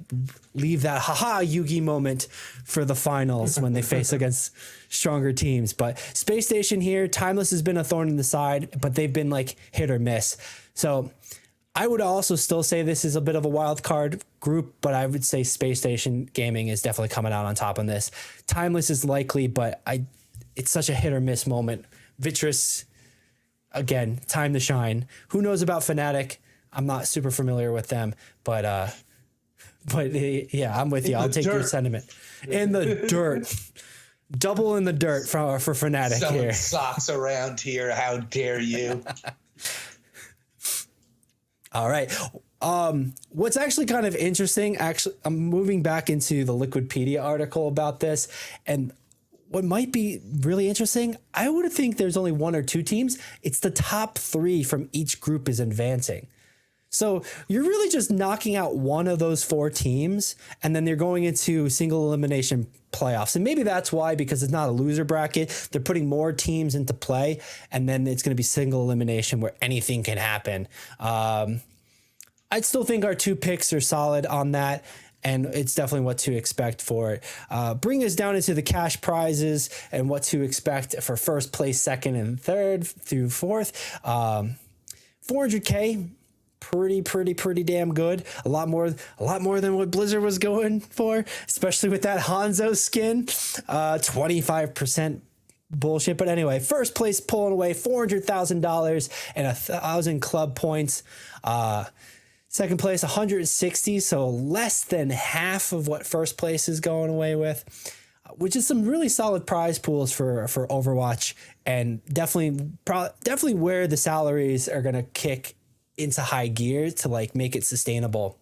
leave that haha Yugi moment for the finals when they face against stronger teams. But Space Station here, Timeless has been a thorn in the side, but they've been like hit or miss. So I would also still say this is a bit of a wild card group, but I would say Space Station Gaming is definitely coming out on top on this. Timeless is likely, but it's such a hit or miss moment. Vitress, again, time to shine. Who knows about Fnatic? I'm not super familiar with them, but yeah, I'm with you. I'll take your sentiment. In the dirt. Double in the dirt for Fnatic Selling here. socks around here. How dare you? All right. What's actually kind of interesting, I'm moving back into the Liquipedia article about this, and what might be really interesting, I would think there's only 1 or 2 teams. It's the top 3 from each group is advancing. So you're really just knocking out one of those 4 teams, and then they're going into single elimination playoffs. And maybe that's why, because it's not a loser bracket, they're putting more teams into play, and then it's going to be single elimination where anything can happen. I'd still think our 2 picks are solid on that, and it's definitely what to expect for it. Bring us down into the cash prizes and what to expect for first place, second, and third through fourth. 400K. Pretty damn good. A lot more than what Blizzard was going for, especially with that Hanzo skin. 25% bullshit. But anyway, first place pulling away $400,000 and 1,000 club points. Second place, 160, so less than half of what first place is going away with, which is some really solid prize pools for Overwatch, and definitely where the salaries are gonna kick into high gear to like make it sustainable.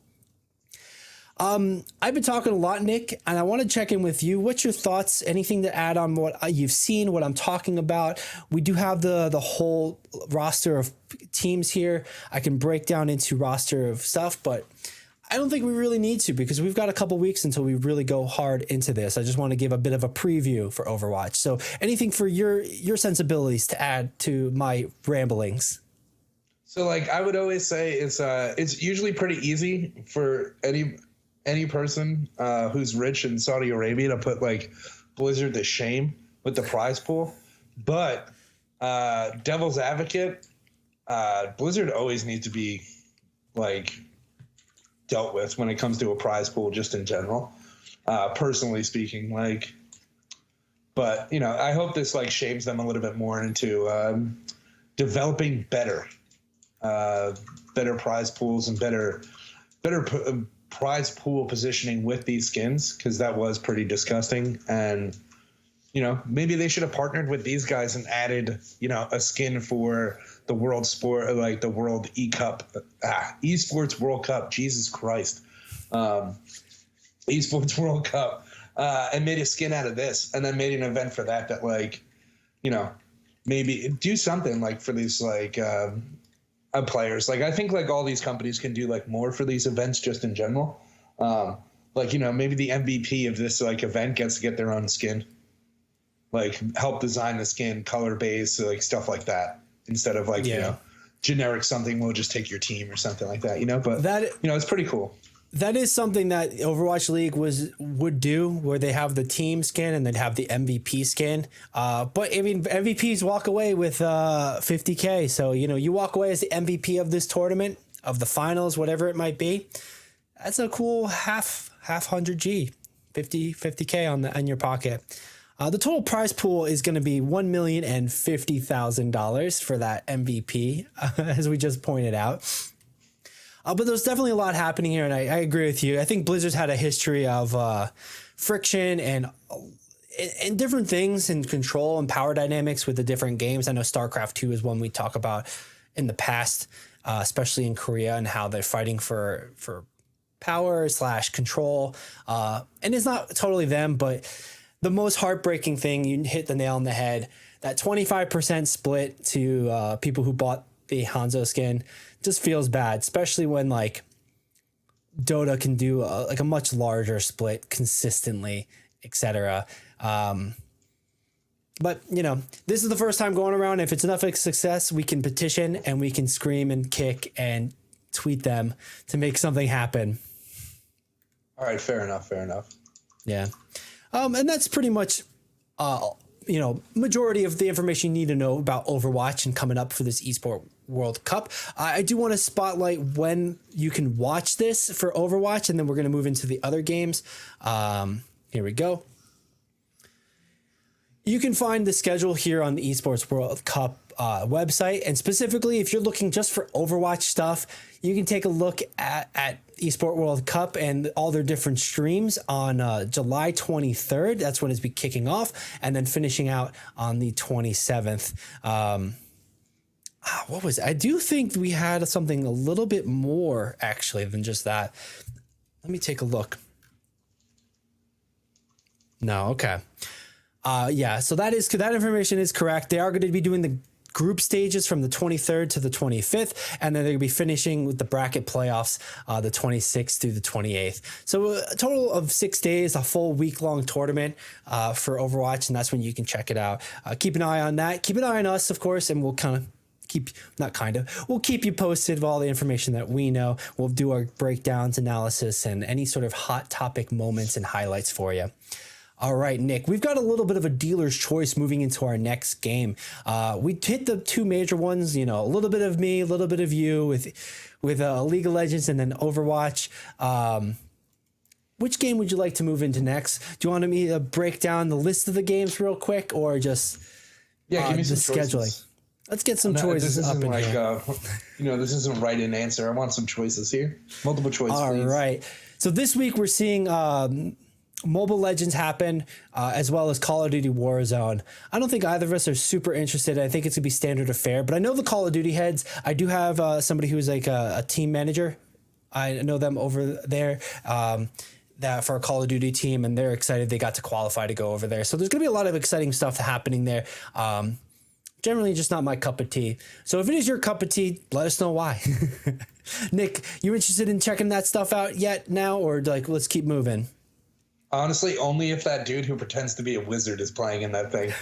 I've been talking a lot, Nick, and I want to check in with you. What's your thoughts? Anything to add on what you've seen, what I'm talking about? We do have the whole roster of teams here. I can break down into roster of stuff, but I don't think we really need to, because we've got a couple weeks until we really go hard into this. I just want to give a bit of a preview for Overwatch. So anything for your sensibilities to add to my ramblings? So like I would always say it's usually pretty easy for any person who's rich in Saudi Arabia to put like Blizzard to shame with the prize pool. But devil's advocate, Blizzard always needs to be like dealt with when it comes to a prize pool, just in general, personally speaking. Like, but you know, I hope this like shames them a little bit more into developing better prize pools and better prize pool positioning with these skins, because that was pretty disgusting. And you know, maybe they should have partnered with these guys and added, you know, a skin for the world sport, like the World Esports World Cup. Jesus Christ, Esports World Cup, and made a skin out of this, and then made an event for that like, you know, maybe do something like for these like players. Like I think like all these companies can do like more for these events just in general. Like, you know, maybe the MVP of this like event gets to get their own skin, like help design the skin, color base, like stuff like that, instead of like, you know, generic something, we'll just take your team or something like that, you know. But that, you know, it's pretty cool. That is something that Overwatch League would do, where they have the team skin and they'd have the MVP skin. But I mean, MVPs walk away with 50K. So, you know, you walk away as the MVP of this tournament, of the finals, whatever it might be. That's a cool half 100G, 50K on your pocket. The total prize pool is going to be $1,050,000 for that MVP, as we just pointed out. But there's definitely a lot happening here, and I agree with you. I think Blizzard's had a history of friction and different things in control and power dynamics with the different games. I know StarCraft 2 is one we talk about in the past, especially in Korea, and how they're fighting for power / control. And it's not totally them, but the most heartbreaking thing, you hit the nail on the head, that 25% split to people who bought the Hanzo skin just feels bad, especially when like Dota can do a much larger split consistently, etc. But you know, this is the first time going around. If it's enough of a success, we can petition and we can scream and kick and tweet them to make something happen. All right, fair enough. Yeah, and that's pretty much you know, majority of the information you need to know about Overwatch and coming up for this Esports World Cup. I do want to spotlight when you can watch this for Overwatch, and then we're going to move into the other games. Here we go. You can find the schedule here on the Esports World Cup website, and specifically if you're looking just for Overwatch stuff, you can take a look at Esports World Cup and all their different streams on July 23rd. That's when it's be kicking off, and then finishing out on the 27th. What was it? I do think we had something a little bit more actually than just that. Let me take a look. No, okay. Yeah, so that information is correct. They are going to be doing the group stages from the 23rd to the 25th, and then they're going to be finishing with the bracket playoffs the 26th through the 28th. So a total of 6 days, a full week-long tournament for Overwatch, and that's when you can check it out. Keep an eye on that. Keep an eye on us, of course, and we'll we'll keep you posted of all the information that we know. We'll do our breakdowns, analysis, and any sort of hot topic moments and highlights for you. All right, Nick, we've got a little bit of a dealer's choice moving into our next game. We hit the two major ones, you know, a little bit of me, a little bit of you with League of Legends and then Overwatch. Which game would you like to move into next? Do you want me to break down the list of the games real quick, or just give me some scheduling? Choices. Let's get some choices up in here. You know, this isn't right in answer. I want some choices here. Multiple choice, please. All right. So this week we're seeing Mobile Legends happen, as well as Call of Duty Warzone. I don't think either of us are super interested. I think it's going to be standard affair, but I know the Call of Duty heads. I do have somebody who's like a team manager. I know them over there that for a Call of Duty team, and they're excited they got to qualify to go over there. So there's going to be a lot of exciting stuff happening there. Generally just not my cup of tea. So if it is your cup of tea, let us know why. Nick, you interested in checking that stuff out yet now, or like let's keep moving? Honestly, only if that dude who pretends to be a wizard is playing in that thing.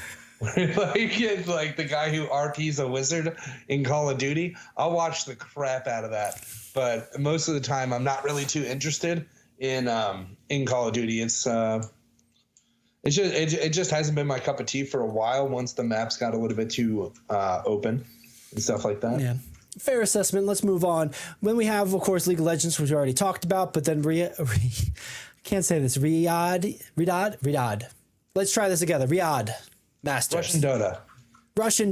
like the guy who RP's a wizard in Call of Duty, I'll watch the crap out of that. But most of the time, I'm not really too interested in Call of Duty. It just hasn't been my cup of tea for a while. Once the maps got a little bit too open and stuff like that. Yeah. Fair assessment. Let's move on. Then we have, of course, League of Legends, which we already talked about, but then can't say this. Riyadh. Let's try this together. Riyadh Masters. Russian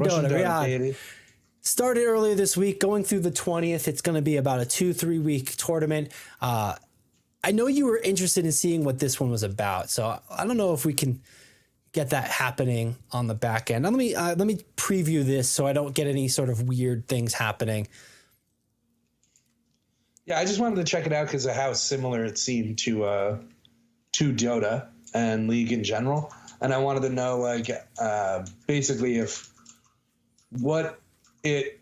Dota. Riyadh. Baby. Started earlier this week, going through the 20th. It's going to be about a 2-3 week tournament. I know you were interested in seeing what this one was about, so I don't know if we can get that happening on the back end. Now, let me preview this so I don't get any sort of weird things happening. Yeah, I just wanted to check it out because of how similar it seemed to Dota and League in general, and I wanted to know basically if what it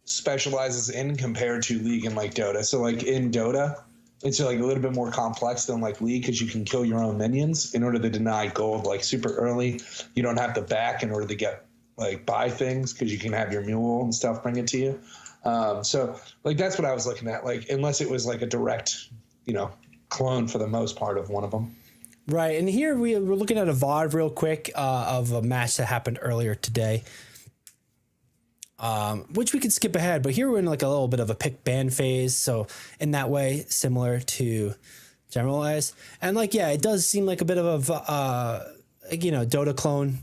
specializes in compared to League and Dota. So in Dota, it's a little bit more complex than League because you can kill your own minions in order to deny gold super early. You don't have to back in order to get buy things because you can have your mule and stuff bring it to you. So that's what I was looking at. Unless it was a direct clone for the most part of one of them. Right, and here we're looking at a VOD real quick of a match that happened earlier today, which we could skip ahead, but here we're in like a little bit of a pick ban phase, so in that way, similar to Generalize. And like, yeah, it does seem like a bit of a, Dota clone,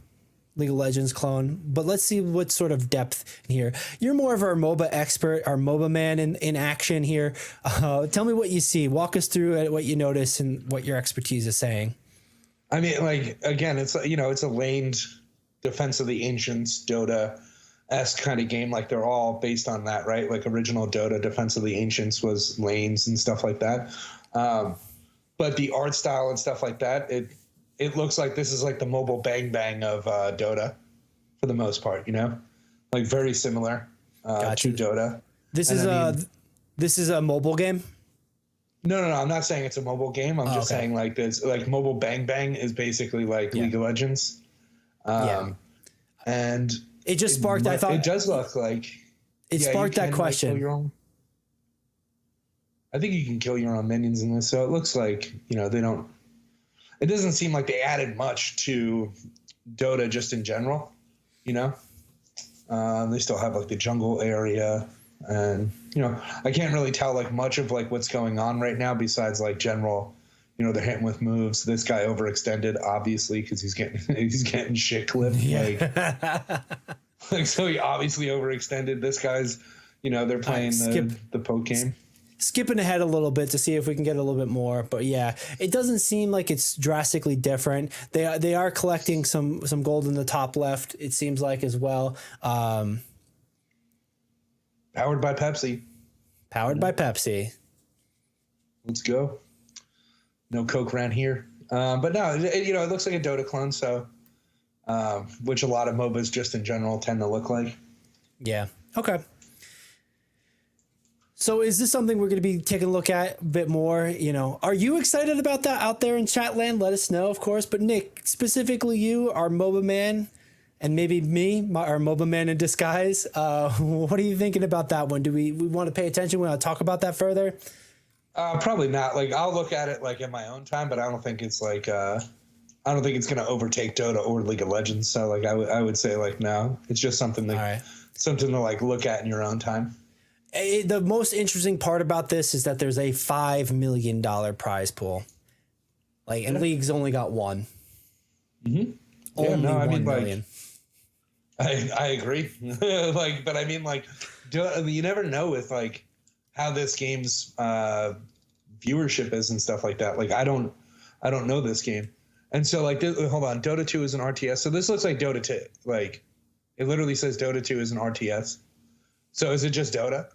League of Legends clone, but let's see what sort of depth in here. You're more of our MOBA expert, our MOBA man in action here. Tell me what you see. Walk us through it, what you notice and what your expertise is saying. I mean, like, again, it's a laned Defense of the Ancients Dota-esque kind of game. Like, they're all based on that, right? Like, original Dota, Defense of the Ancients was lanes and stuff like that. But the art style and stuff like that, it looks like this is like the mobile bang bang of Dota for the most part, like very similar to Dota. This is a mobile game. No, I'm not saying it's a mobile game. I'm just saying like this, like mobile bang bang is basically like League of Legends. And it just sparked. I thought it does look like it sparked that question. I think you can kill your own minions in this, so it looks like they don't. It doesn't seem like they added much to Dota just in general, They still have like the jungle area, and I can't really tell like much of like what's going on right now besides like general. They're hitting with moves. This guy overextended, obviously, because he's getting shit clipped. Yeah. Like so he obviously overextended. This guy's, they're playing the poke game. Skipping ahead a little bit to see if we can get a little bit more, but yeah, it doesn't seem like it's drastically different. They are collecting some gold in the top left, it seems like, as well. Powered by Pepsi. Let's go. No Coke around here, but no, it looks like a Dota clone. So, which a lot of MOBAs just in general tend to look like. Yeah. Okay. So is this something we're going to be taking a look at a bit more? Are you excited about that out there in chat land? Let us know, of course. But Nick, specifically you, our MOBA man, and maybe me, our MOBA man in disguise. What are you thinking about that one? Do we want to pay attention? We want to talk about that further? Probably not. Like I'll look at it like in my own time, but I don't think it's like I don't think it's going to overtake Dota or League of Legends. So like I would say like no, it's just something to like look at in your own time. The most interesting part about this is that there's a $5 million prize pool. Like, and League's only got one. Mm-hmm. Only 1 million. I agree. But I mean, like, you never know with like how this game's viewership is and stuff like that. Like, I don't know this game, and so like, hold on, Dota 2 is an RTS. So this looks like Dota 2. Like, it literally says Dota 2 is an RTS. So is it just Dota?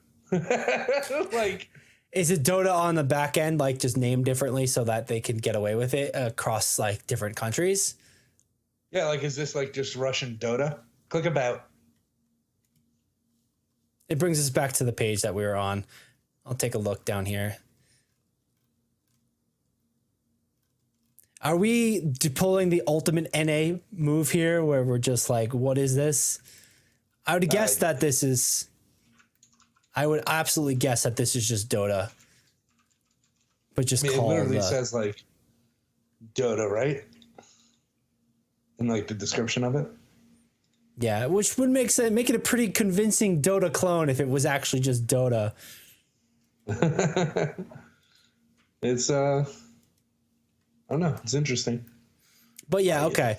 Like, is it Dota on the back end, like just named differently so that they can get away with it across like different countries? Yeah, like is this like just Russian Dota? Click about. It brings us back to the page that we were on. I'll take a look down here. Are we pulling the ultimate NA move here where we're just like, what is this? I would guess that this is... I would absolutely guess that this is just Dota. But just called... It literally says, like, Dota, right? In, like, the description of it? Yeah, which would make it a pretty convincing Dota clone if it was actually just Dota. It's, I don't know. It's interesting. But yeah, okay.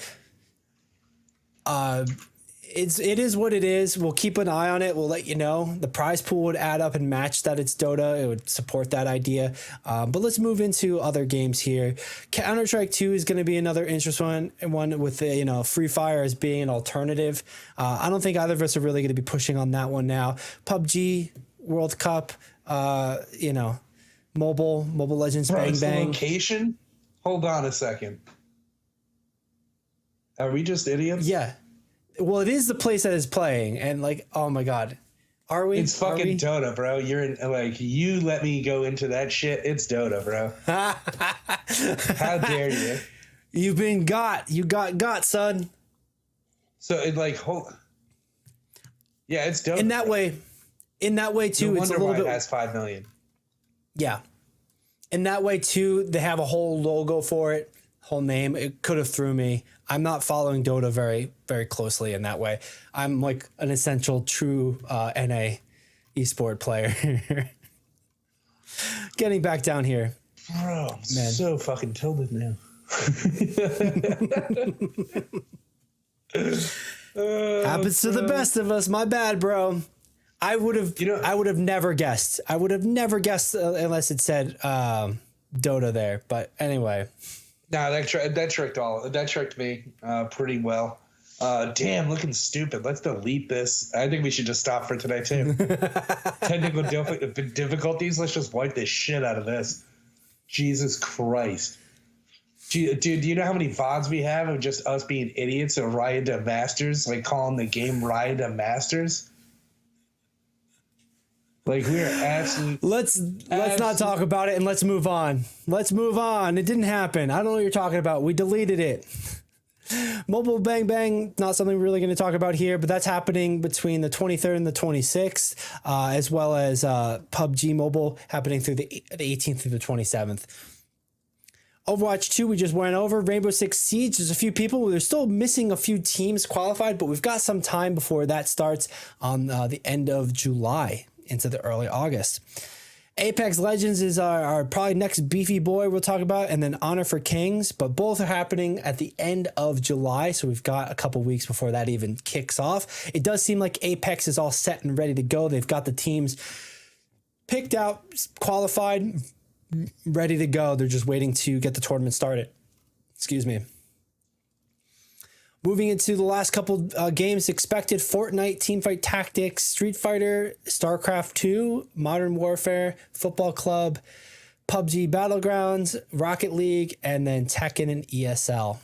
It is what it is. We'll keep an eye on it. We'll let you know. The prize pool would add up and match that it's Dota. It would support that idea. But let's move into other games here. Counter-Strike 2 is going to be another interesting one with Free Fire as being an alternative. I don't think either of us are really going to be pushing on that one now. PUBG, World Cup, Mobile Legends, Bro, Bang Bang. Location? Hold on a second. Are we just idiots? Yeah. Well, it is the place that is playing, and like, oh my god, are we? It's fucking Dota, bro. You're in, like, you let me go into that shit. It's Dota, bro. How dare you? You've been got. You got, son. So it like, yeah, it's Dota. In that way too. No It's a wonder little why bit. It has 5 million. Yeah. in that way too, they have a whole logo for it, whole name. It could have threw me. I'm not following Dota very, very closely in that way. I'm like an essential true NA esport player. Getting back down here. Bro, I'm so fucking tilted now. Happens to the best of us. My bad, bro. I would have never guessed. I would have never guessed unless it said Dota there. But anyway. No, that tricked me pretty well. Damn, looking stupid. Let's delete this. I think we should just stop for today too. Technical difficulties. Let's just wipe this shit out of this. Jesus Christ. Dude, do you know how many VODs we have of just us being idiots and Riot to Masters, like calling the game Riot to Masters? Like we're absolute. Let's not talk about it and let's move on. Let's move on. It didn't happen. I don't know what you're talking about. We deleted it. Mobile Bang Bang, not something we're really going to talk about here, but that's happening between the 23rd and the 26th, as well as PUBG Mobile happening through the 18th through the 27th. Overwatch 2, we just went over. Rainbow Six Siege, there's a few people. They're still missing a few teams qualified, but we've got some time before that starts on the end of July into the early August. ApexLegends is our probably next beefy boy we'll talk about, and then Honor for Kings, but both are happening at the end of July, so we've got a couple weeks before that even kicks off. It does seem like Apex is all set and ready to go. They've got the teams picked out, qualified, ready to go. They're just waiting to get the tournament started. Excuse me. Moving into the last couple games expected: Fortnite, Teamfight Tactics, Street Fighter, StarCraft 2, Modern Warfare, Football Club, PUBG Battlegrounds, Rocket League, and then Tekken and ESL. All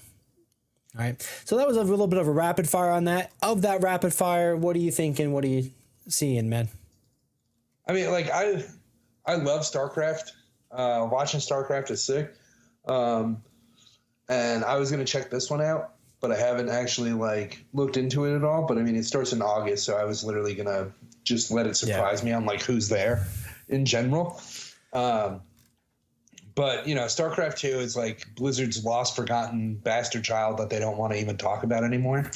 right. So that was a little bit of a rapid fire on that. Of that rapid fire, what are you thinking? What are you seeing, man? I mean, like I love StarCraft. Watching StarCraft is sick. And I was going to check this one out, but I haven't actually like looked into it at all. But I mean, it starts in August, so I was literally going to just let it surprise me on like who's there in general. But you know, StarCraft 2 is like Blizzard's lost, forgotten bastard child that they don't want to even talk about anymore.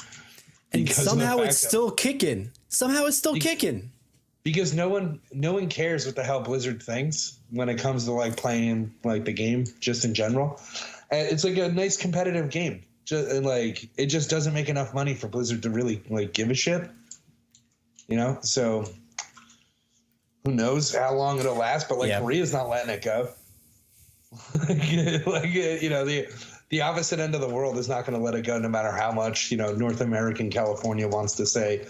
And somehow it's still kicking. Somehow it's still kicking. Because no one cares what the hell Blizzard thinks when it comes to like playing like the game just in general. And it's like a nice competitive game. And like it just doesn't make enough money for Blizzard to really like give a shit. You know? So who knows how long it'll last, but like Korea's not letting it go. Like you know, the opposite end of the world is not going to let it go no matter how much, you know, North American California wants to say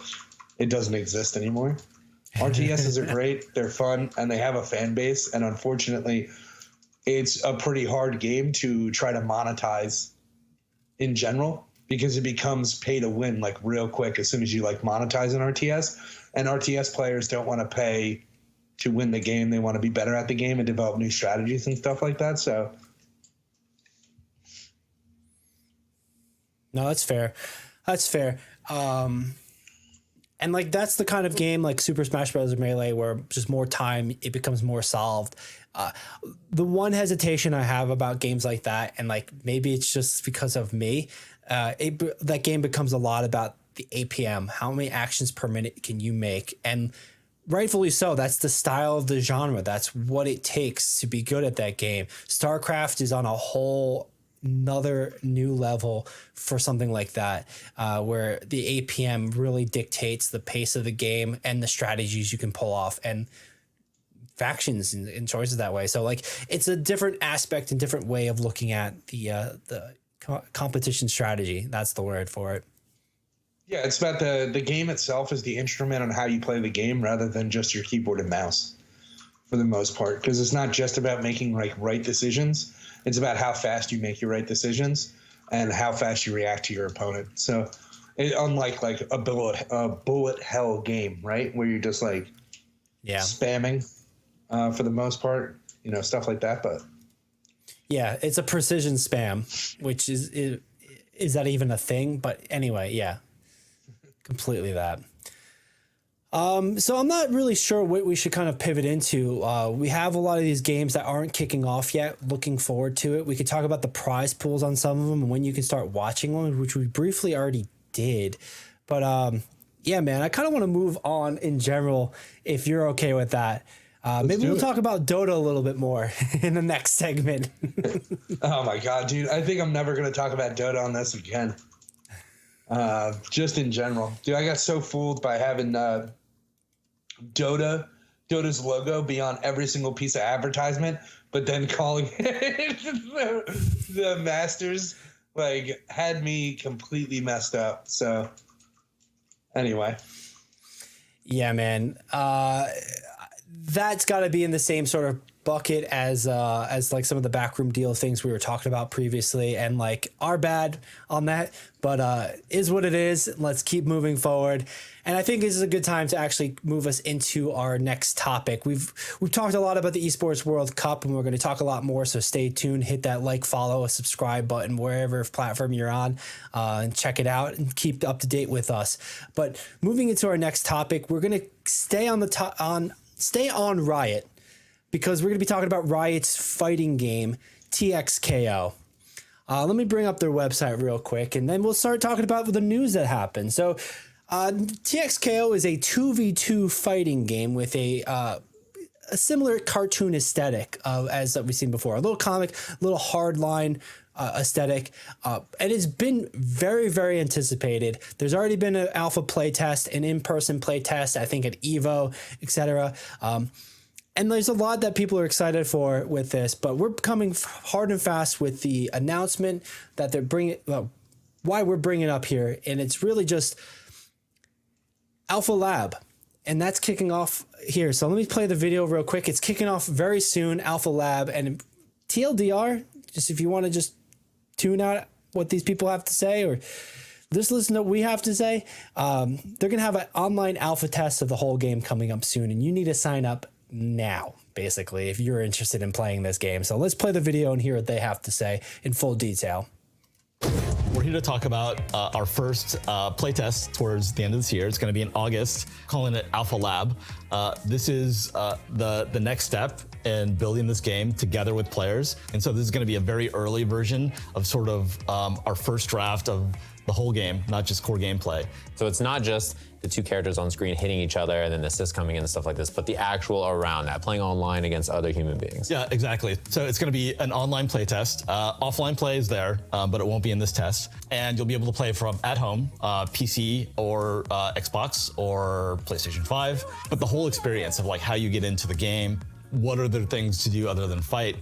it doesn't exist anymore. RTSs are great, they're fun, and they have a fan base, and unfortunately it's a pretty hard game to try to monetize in general because it becomes pay to win like real quick as soon as you like monetize an RTS, and RTS players don't want to pay to win the game. They want to be better at the game and develop new strategies and stuff like that. So no, that's fair. That's fair. And like that's the kind of game like Super Smash Bros. Melee where just more time it becomes more solved. The one hesitation I have about games like that, and like maybe it's just because of me, that game becomes a lot about the APM. How many actions per minute can you make? And rightfully so. That's the style of the genre. That's what it takes to be good at that game. StarCraft is on a whole another new level for something like that, where the APM really dictates the pace of the game and the strategies you can pull off and factions and choices that way. So like it's a different aspect and different way of looking at the competition strategy. That's the word for it. Yeah, it's about the game itself is the instrument on how you play the game rather than just your keyboard and mouse for the most part, because it's not just about making like right decisions. It's about how fast you make your right decisions and how fast you react to your opponent. So unlike like a bullet hell game, right, where you're just like spamming for the most part, you know, stuff like that. But yeah, it's a precision spam, which is that even a thing? But anyway, yeah, completely that. So I'm not really sure what we should kind of pivot into. We have a lot of these games that aren't kicking off yet. Looking forward to it. We could talk about the prize pools on some of them and when you can start watching one, which we briefly already did. But yeah, man, I kind of want to move on in general if you're okay with that. Maybe we'll talk about Dota a little bit more in the next segment. Oh my God, dude. I think I'm never going to talk about Dota on this again. Just in general. Dude, I got so fooled by having Dota's logo be on every single piece of advertisement, but then calling it the Masters, like, had me completely messed up. So anyway. Yeah, man. That's got to be in the same sort of bucket as like some of the backroom deal things we were talking about previously, and like our bad on that, but is what it is. Let's keep moving forward. And I think this is a good time to actually move us into our next topic. We've talked a lot about the Esports World Cup, and we're going to talk a lot more. So stay tuned, hit that like, follow, a subscribe button, wherever platform you're on, and check it out and keep up to date with us. But moving into our next topic, we're going to stay on Riot, because we're going to be talking about Riot's fighting game, TXKO. Let me bring up their website real quick, and then we'll start talking about the news that happened. So TXKO is a 2v2 fighting game with a similar cartoon aesthetic as that we've seen before. A little comic, a little hardline aesthetic, and it's been very, very anticipated. There's already been an alpha playtest, an in-person playtest, I think at EVO, etc. And there's a lot that people are excited for with this, but we're coming hard and fast with the announcement that they're bringing, why we're bringing it up here, and it's really just Alpha Lab, and that's kicking off here. So let me play the video real quick. It's kicking off very soon, Alpha Lab, and TLDR, just if you want to just tune out what these people have to say or just listen to what we have to say, they're going to have an online alpha test of the whole game coming up soon, and you need to sign up now, basically, if you're interested in playing this game. So let's play the video and hear what they have to say in full detail. We're here to talk about our first playtest towards the end of this year. It's going to be in August, calling it Alpha Lab. This is the next step in building this game together with players. And so this is going to be a very early version of sort of our first draft of the whole game, not just core gameplay. So it's not just the two characters on screen hitting each other and then the assists coming in and stuff like this, but the actual around that, playing online against other human beings. Yeah, exactly. So it's going to be an online play test. Offline play is there, but it won't be in this test. And you'll be able to play from at home, PC or Xbox or PlayStation 5. But the whole experience of like how you get into the game, what are the things to do other than fight?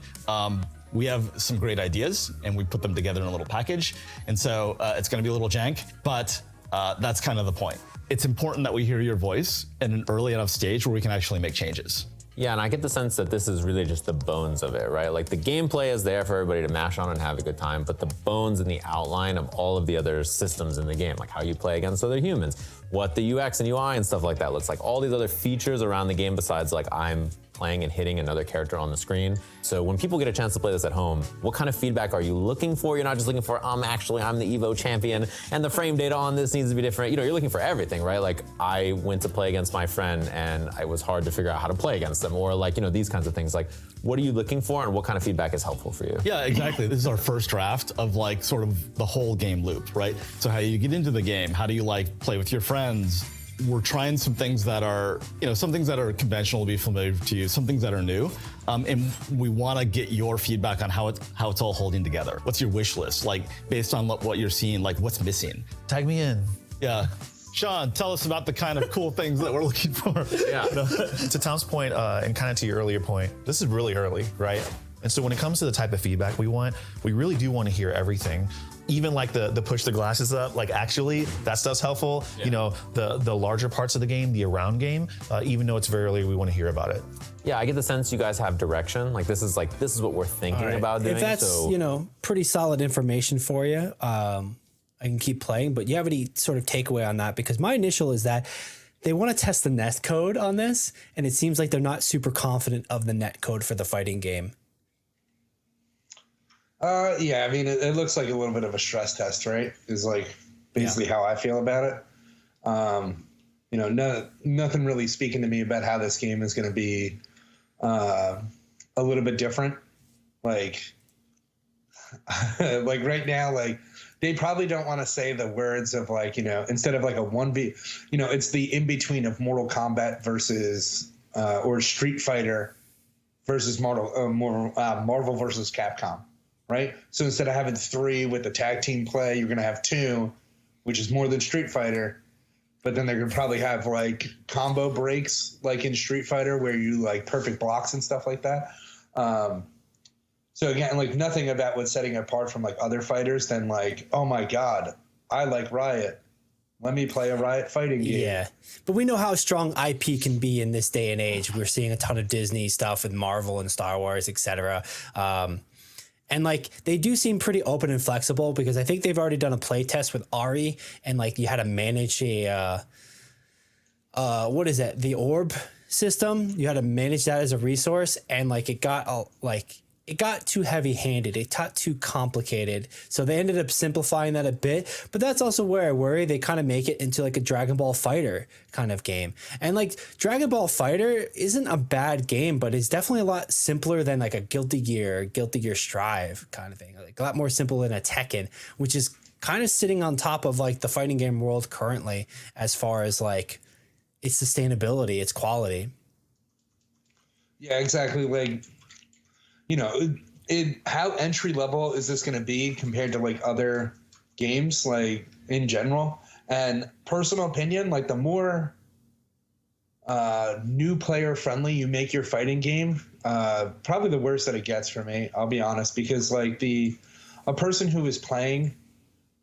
We have some great ideas and we put them together in a little package. And so it's going to be a little jank, but that's kind of the point. It's important that we hear your voice at an early enough stage where we can actually make changes. Yeah, and I get the sense that this is really just the bones of it, right? Like the gameplay is there for everybody to mash on and have a good time, but the bones and the outline of all of the other systems in the game, like how you play against other humans, what the UX and UI and stuff like that looks like, all these other features around the game besides like I'm playing and hitting another character on the screen. So when people get a chance to play this at home, what kind of feedback are you looking for? You're not just looking for, I'm the EVO champion and the frame data on this needs to be different. You know, you're looking for everything, right? Like I went to play against my friend and it was hard to figure out how to play against them, or like, you know, these kinds of things. Like, what are you looking for and what kind of feedback is helpful for you? Yeah, exactly. This is our first draft of like sort of the whole game loop, right? So how you get into the game, how do you like play with your friends? We're trying some things that are, you know, some things that are conventional to be familiar to you, some things that are new. And we want to get your feedback on how it's all holding together. What's your wish list? Like based on what you're seeing, like what's missing? Tag me in. Yeah. Sean, tell us about the kind of cool things that we're looking for. Yeah. To Tom's point, and kind of to your earlier point, this is really early, right? And so when it comes to the type of feedback we want, we really do want to hear everything. Even like the push the glasses up, like actually that stuff's helpful. Yeah. You know, the larger parts of the game, the around game, even though it's very early, we want to hear about it. Yeah, I get the sense you guys have direction. Like this is what we're thinking about doing. If that's, you know, pretty solid information for you, I can keep playing, but you have any sort of takeaway on that? Because my initial is that they want to test the net code on this, and it seems like they're not super confident of the net code for the fighting game. Yeah, I mean, it looks like a little bit of a stress test, right? Is like basically how I feel about it. nothing really speaking to me about how this game is going to be a little bit different. Like like right now, like they probably don't want to say the words of like, instead of like a 1v, it's the in between of Mortal Kombat versus or Street Fighter versus Marvel versus Capcom, right? So instead of having 3 with the tag team play, you're going to have 2, which is more than Street Fighter. But then they're going to probably have like combo breaks like in Street Fighter where you like perfect blocks and stuff like that. So again, like nothing about what's setting it apart from like other fighters than like, oh my God, I like Riot. Let me play a Riot fighting game. Yeah. But we know how strong IP can be in this day and age. We're seeing a ton of Disney stuff with Marvel and Star Wars, etc. And like they do seem pretty open and flexible because I think they've already done a play test with Ari and like you had to manage a what is that? The orb system. You had to manage that as a resource and like it got too heavy-handed. It got too complicated. So they ended up simplifying that a bit. But that's also where I worry they kind of make it into like a Dragon Ball Fighter kind of game. And like Dragon Ball Fighter isn't a bad game, but it's definitely a lot simpler than like a Guilty Gear Strive kind of thing. Like a lot more simple than a Tekken, which is kind of sitting on top of like the fighting game world currently as far as like its sustainability, its quality. Yeah, exactly. Like, how entry level is this going to be compared to like other games, like in general? And personal opinion, like the more new player friendly you make your fighting game, probably the worse that it gets for me. I'll be honest, because like a person who is playing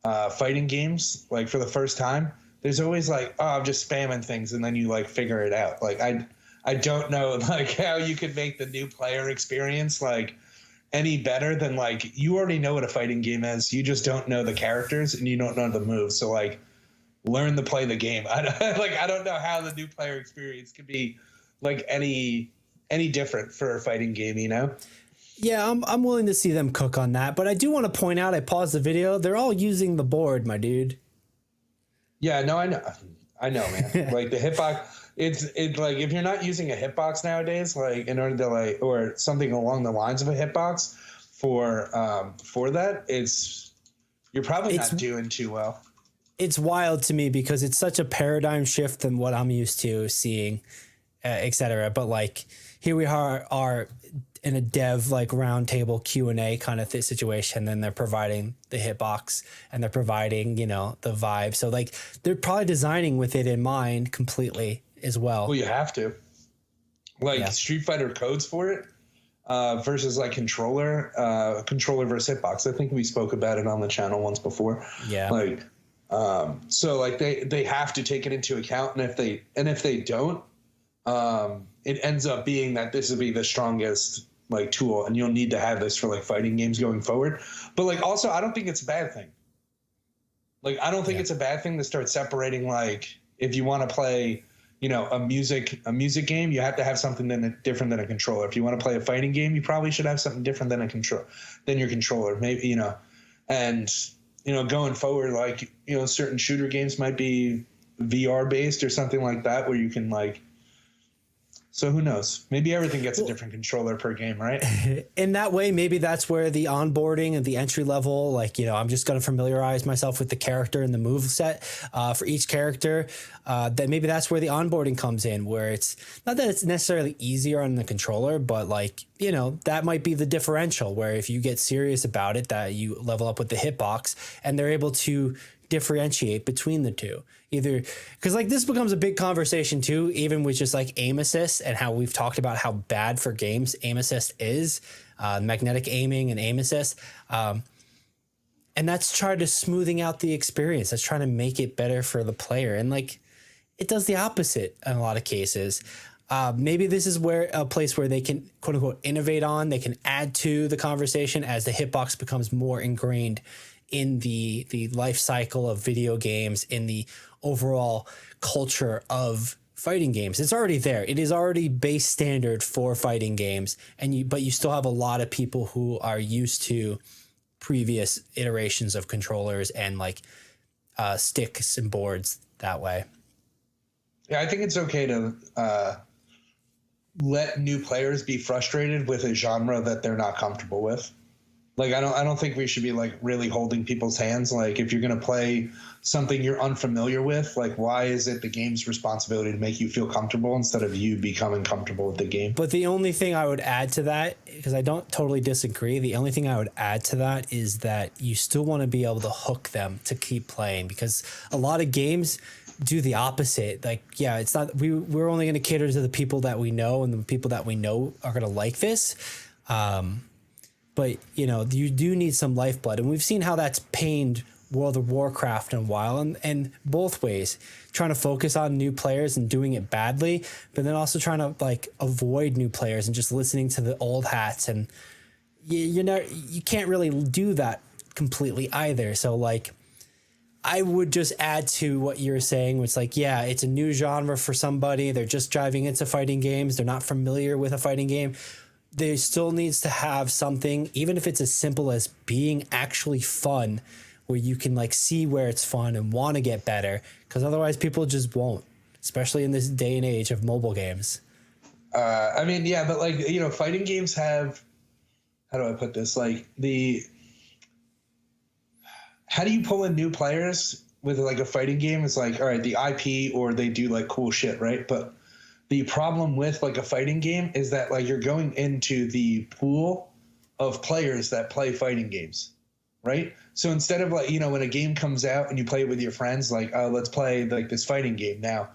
fighting games like for the first time, there's always like, oh, I'm just spamming things, and then you like figure it out. Like I don't know like how you could make the new player experience like any better than like you already know what a fighting game is. You just don't know the characters and you don't know the moves. So like learn to play the game. I don't know how the new player experience could be like any different for a fighting game, Yeah, I'm willing to see them cook on that, but I do want to point out I paused the video. They're all using the board, my dude. Yeah, no, I know, man. Like the hitbox. It's like if you're not using a hitbox nowadays, like in order to like or something along the lines of a hitbox for that, you're probably not doing too well. It's wild to me because it's such a paradigm shift than what I'm used to seeing, etc. But like here we are in a dev like roundtable Q&A kind of situation, and they're providing the hitbox and they're providing the vibe. So like they're probably designing with it in mind completely as well. Well, you have to. Like Street Fighter codes for it versus like controller versus hitbox. I think we spoke about it on the channel once before. Yeah. Like so like they have to take it into account, and if they don't, it ends up being that this will be the strongest like tool, and you'll need to have this for like fighting games going forward. But like also I don't think it's a bad thing. Like I don't think it's a bad thing to start separating, like if you want to play a music game, you have to have something different than a controller. If you want to play a fighting game, you probably should have something different than your controller. Maybe and going forward, like certain shooter games might be VR based or something like that, where you can like. So who knows? Maybe everything gets a different controller per game, right? In that way, maybe that's where the onboarding and the entry level, like, I'm just going to familiarize myself with the character and the move set for each character. That maybe that's where the onboarding comes in, where it's not that it's necessarily easier on the controller, but like, that might be the differential where if you get serious about it, that you level up with the hitbox and they're able to differentiate between the two. Either because like this becomes a big conversation too, even with just like aim assist and how we've talked about how bad for games aim assist is, magnetic aiming and aim assist. And that's trying to smoothing out the experience. That's trying to make it better for the player. And like it does the opposite in a lot of cases. Maybe this is where a place where they can quote unquote innovate on, they can add to the conversation as the hitbox becomes more ingrained in the life cycle of video games, in the overall culture of fighting games. It's already there. It is already base standard for fighting games, but you still have a lot of people who are used to previous iterations of controllers and like sticks and boards that way. Yeah, I think it's okay to let new players be frustrated with a genre that they're not comfortable with. Like, I don't think we should be like really holding people's hands. Like, if you're going to play something you're unfamiliar with, like, why is it the game's responsibility to make you feel comfortable instead of you becoming comfortable with the game? But the only thing I would add to that, because I don't totally disagree, the only thing I would add to that is that you still want to be able to hook them to keep playing, because a lot of games do the opposite. Like, yeah, it's not, we're only going to cater to the people that we know, and the people that we know are going to like this. But, you know, you do need some lifeblood. And we've seen how that's pained World of Warcraft in a while, and both ways, trying to focus on new players and doing it badly, but then also trying to like avoid new players and just listening to the old hats. And you can't really do that completely either. So like, I would just add to what you're saying, which like, yeah, it's a new genre for somebody. They're just diving into fighting games. They're not familiar with a fighting game. There still needs to have something, even if it's as simple as being actually fun, where you can like see where it's fun and want to get better, because otherwise people just won't, especially in this day and age of mobile games. I mean, yeah, but like, you know, fighting games have, how do I put this? Like how do you pull in new players with like a fighting game? It's like, all right, the IP, or they do like cool shit, right? But the problem with like a fighting game is that like you're going into the pool of players that play fighting games, right? So instead of like, you know, when a game comes out and you play it with your friends, like, oh, let's play like this fighting game now.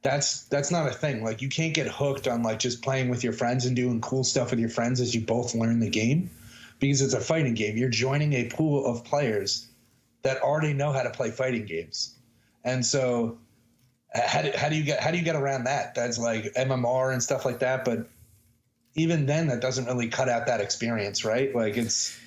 That's not a thing. Like, you can't get hooked on like just playing with your friends and doing cool stuff with your friends as you both learn the game, because it's a fighting game. You're joining a pool of players that already know how to play fighting games. And so how do you get around that? That's like MMR and stuff like that. But even then, that doesn't really cut out that experience, right? Like, it's...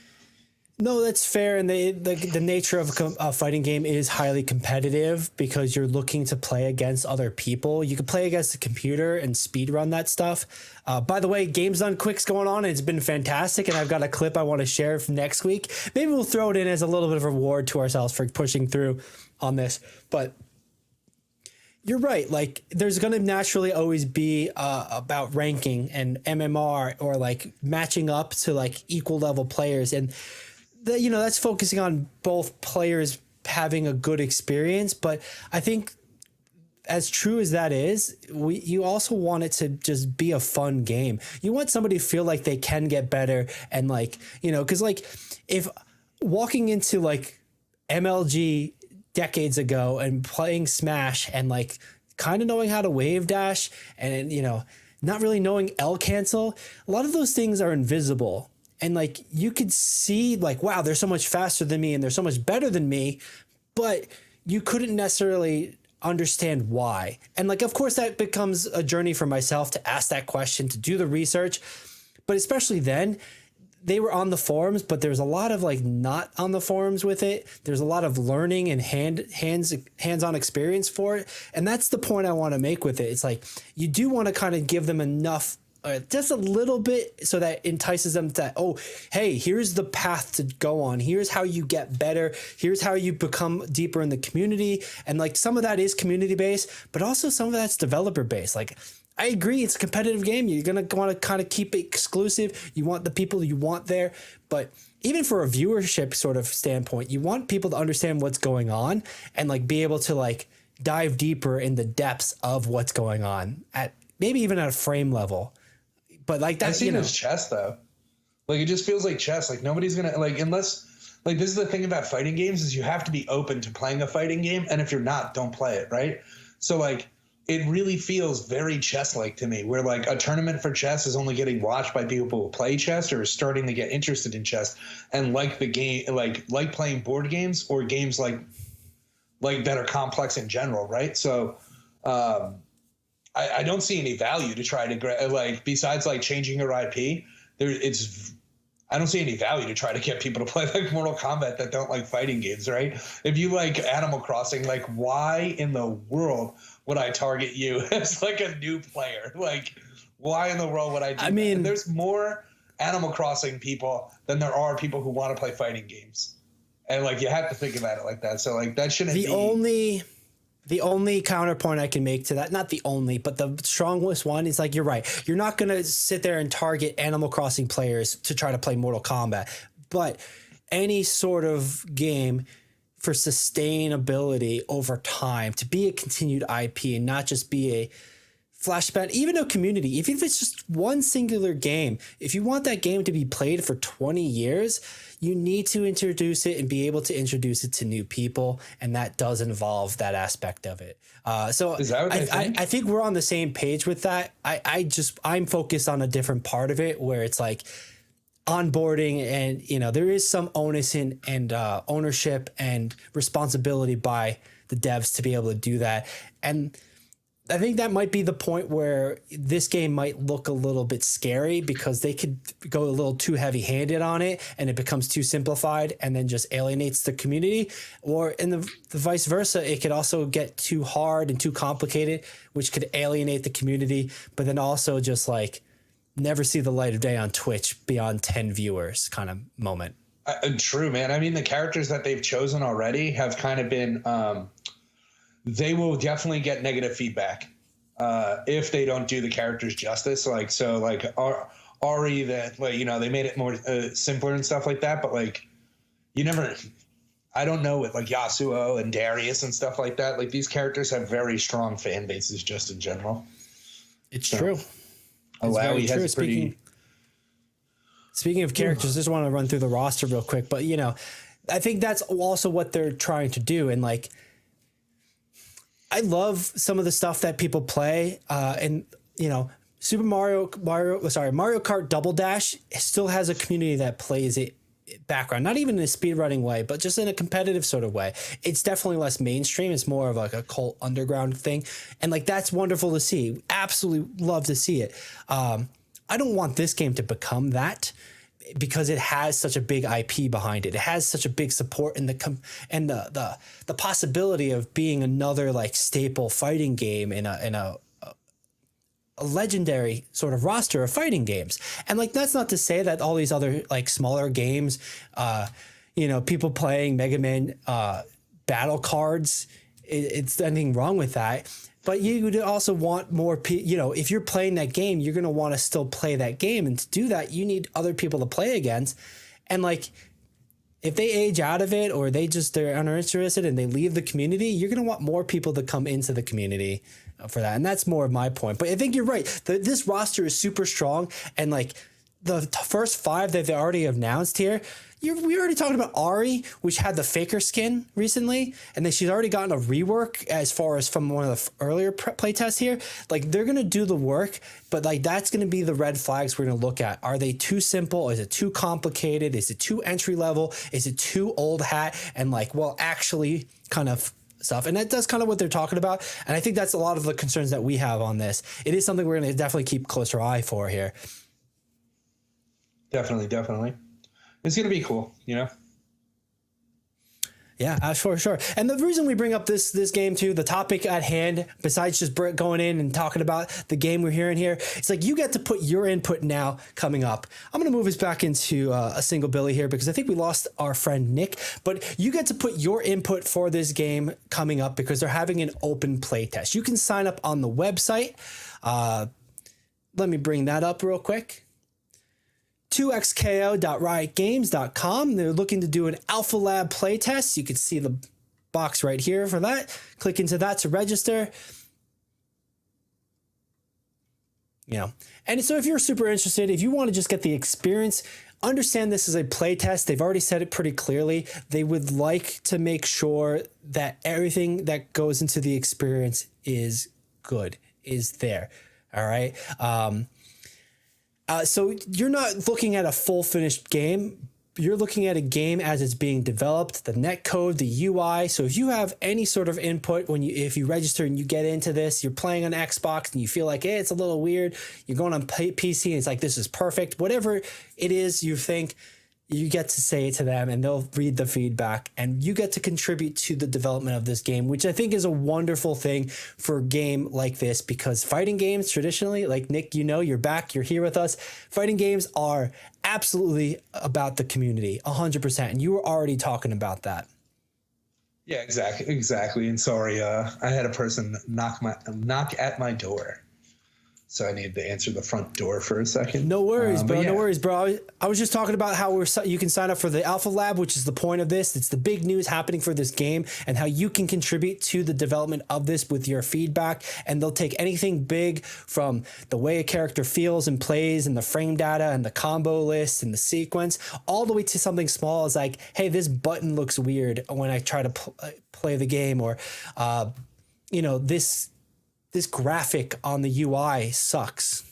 No, that's fair. And the nature of a fighting game is highly competitive, because you're looking to play against other people. You can play against the computer and speed run that stuff. By the way, Games Done Quick's going on. And it's been fantastic. And I've got a clip I want to share from next week. Maybe we'll throw it in as a little bit of a reward to ourselves for pushing through on this. But you're right. Like, there's going to naturally always be about ranking and MMR, or like matching up to like equal level players. And you know, that's focusing on both players having a good experience. But I think, as true as that is, you also want it to just be a fun game. You want somebody to feel like they can get better, and like, you know, because like, if walking into like MLG decades ago and playing Smash and like kind of knowing how to wave dash and, you know, not really knowing L cancel, a lot of those things are invisible. And like, you could see like, wow, they're so much faster than me and they're so much better than me, but you couldn't necessarily understand why. And like, of course, that becomes a journey for myself to ask that question, to do the research. But especially then, they were on the forums, but there's a lot of like not on the forums with it. There's a lot of learning and hands-on experience for it. And that's the point I want to make with it. It's like, you do want to kind of give them enough, just a little bit, so that entices them to, oh, hey, here's the path to go on. Here's how you get better. Here's how you become deeper in the community. And like, some of that is community based, but also some of that's developer based. Like, I agree, it's a competitive game. You're going to want to kind of keep it exclusive. You want the people you want there. But even for a viewership sort of standpoint, you want people to understand what's going on and like be able to like dive deeper in the depths of what's going on, at maybe even at a frame level. But like, that's, you know, it's chess though. Like, it just feels like chess. Like, nobody's gonna, like, unless, like, this is the thing about fighting games, is you have to be open to playing a fighting game, and if you're not, don't play it, right? So like, it really feels very chess-like to me, where like a tournament for chess is only getting watched by people who play chess or are starting to get interested in chess and like the game, like playing board games or games like that are complex in general, right? So I don't see any value to try to, like, besides like changing your IP. I don't see any value to try to get people to play like Mortal Kombat that don't like fighting games, right? If you like Animal Crossing, like, why in the world would I target you as like a new player? Like, why in the world would I do that? mean, And there's more Animal Crossing people than there are people who want to play fighting games. And like, you have to think about it like that. So like, that shouldn't be... The only counterpoint I can make to that, not the only, but the strongest one is like, you're right. You're not going to sit there and target Animal Crossing players to try to play Mortal Kombat, but any sort of game for sustainability over time, to be a continued IP and not just be a flashback, even a community, even if it's just one singular game, if you want that game to be played for 20 years, you need to introduce it and be able to introduce it to new people. And that does involve that aspect of it. So Is that what I think we're on the same page with that. I'm focused on a different part of it where it's like onboarding, and there is some onus and ownership and responsibility by the devs to be able to do that. And I think that might be the point where this game might look a little bit scary, because they could go a little too heavy-handed on it and it becomes too simplified and then just alienates the community. Or in the vice versa, it could also get too hard and too complicated, which could alienate the community, but then also just like never see the light of day on Twitch beyond 10 viewers kind of moment. True, man. I mean, the characters that they've chosen already have kind of been... they will definitely get negative feedback if they don't do the characters justice. Like, so like Ari, that, like, they made it more simpler and stuff like that. But like, I don't know, with like Yasuo and Darius and stuff like that. Like, these characters have very strong fan bases just in general. It's true. Alawi has pretty... Speaking of characters, I just want to run through the roster real quick. But, I think that's also what they're trying to do. And like, I love some of the stuff that people play, and Mario Kart Double Dash still has a community that plays it background, not even in a speedrunning way, but just in a competitive sort of way. It's definitely less mainstream. It's more of like a cult underground thing, and like, that's wonderful to see. Absolutely love to see it. I don't want this game to become that, because it has such a big IP behind it. It has such a big support, and the possibility of being another like staple fighting game in a legendary sort of roster of fighting games. And like, that's not to say that all these other like smaller games, people playing Mega Man battle cards, it's anything wrong with that. But you would also want more people, if you're playing that game, you're going to want to still play that game. And to do that, you need other people to play against. And like, if they age out of it, or they're uninterested and they leave the community, you're going to want more people to come into the community for that. And that's more of my point. But I think you're right. This roster is super strong. And like, the first 5 that they already announced here, we already talked about Ari, which had the Faker skin recently, and then she's already gotten a rework as far as from one of the earlier playtests here. Like, they're going to do the work, but like, that's going to be the red flags we're going to look at. Are they too simple? Is it too complicated? Is it too entry level? Is it too old hat? And like, well, actually kind of stuff. And that's kind of what they're talking about. And I think that's a lot of the concerns that we have on this. It is something we're going to definitely keep closer eye for here. Definitely. It's going to be cool, Yeah, for sure. And the reason we bring up this game too, the topic at hand, besides just going in and talking about the game we're hearing here, it's like, you get to put your input now coming up. I'm going to move us back into a single Billy here, because I think we lost our friend Nick, but you get to put your input for this game coming up, because they're having an open play test. You can sign up on the website. Let me bring that up real quick. 2xko.riotgames.com. They're looking to do an alpha lab playtest. You can see the box right here for that. Click into that to register. And so if you're super interested, if you want to just get the experience, understand this is a playtest. They've already said it pretty clearly. They would like to make sure that everything that goes into the experience is good, is there. All right. So you're not looking at a full finished game. You're looking at a game as it's being developed, the netcode, the UI. So if you have any sort of input if you register and you get into this, you're playing on Xbox and you feel like, hey, it's a little weird. You're going on PC and it's like, this is perfect. Whatever it is you think, you get to say it to them and they'll read the feedback, and you get to contribute to the development of this game, which I think is a wonderful thing for a game like this, because fighting games traditionally, like Nick, you're back, you're here with us. Fighting games are absolutely about the community, 100%. And you were already talking about that. Yeah, exactly. And sorry, I had a person knock at my door, so I needed to answer the front door for a second. No worries, bro. Yeah. No worries, bro. I was just talking about how you can sign up for the Alpha Lab, which is the point of this. It's the big news happening for this game, and how you can contribute to the development of this with your feedback. And they'll take anything big from the way a character feels and plays, and the frame data, and the combo list, and the sequence, all the way to something small as like, hey, this button looks weird when I try to play the game, or this graphic on the UI sucks.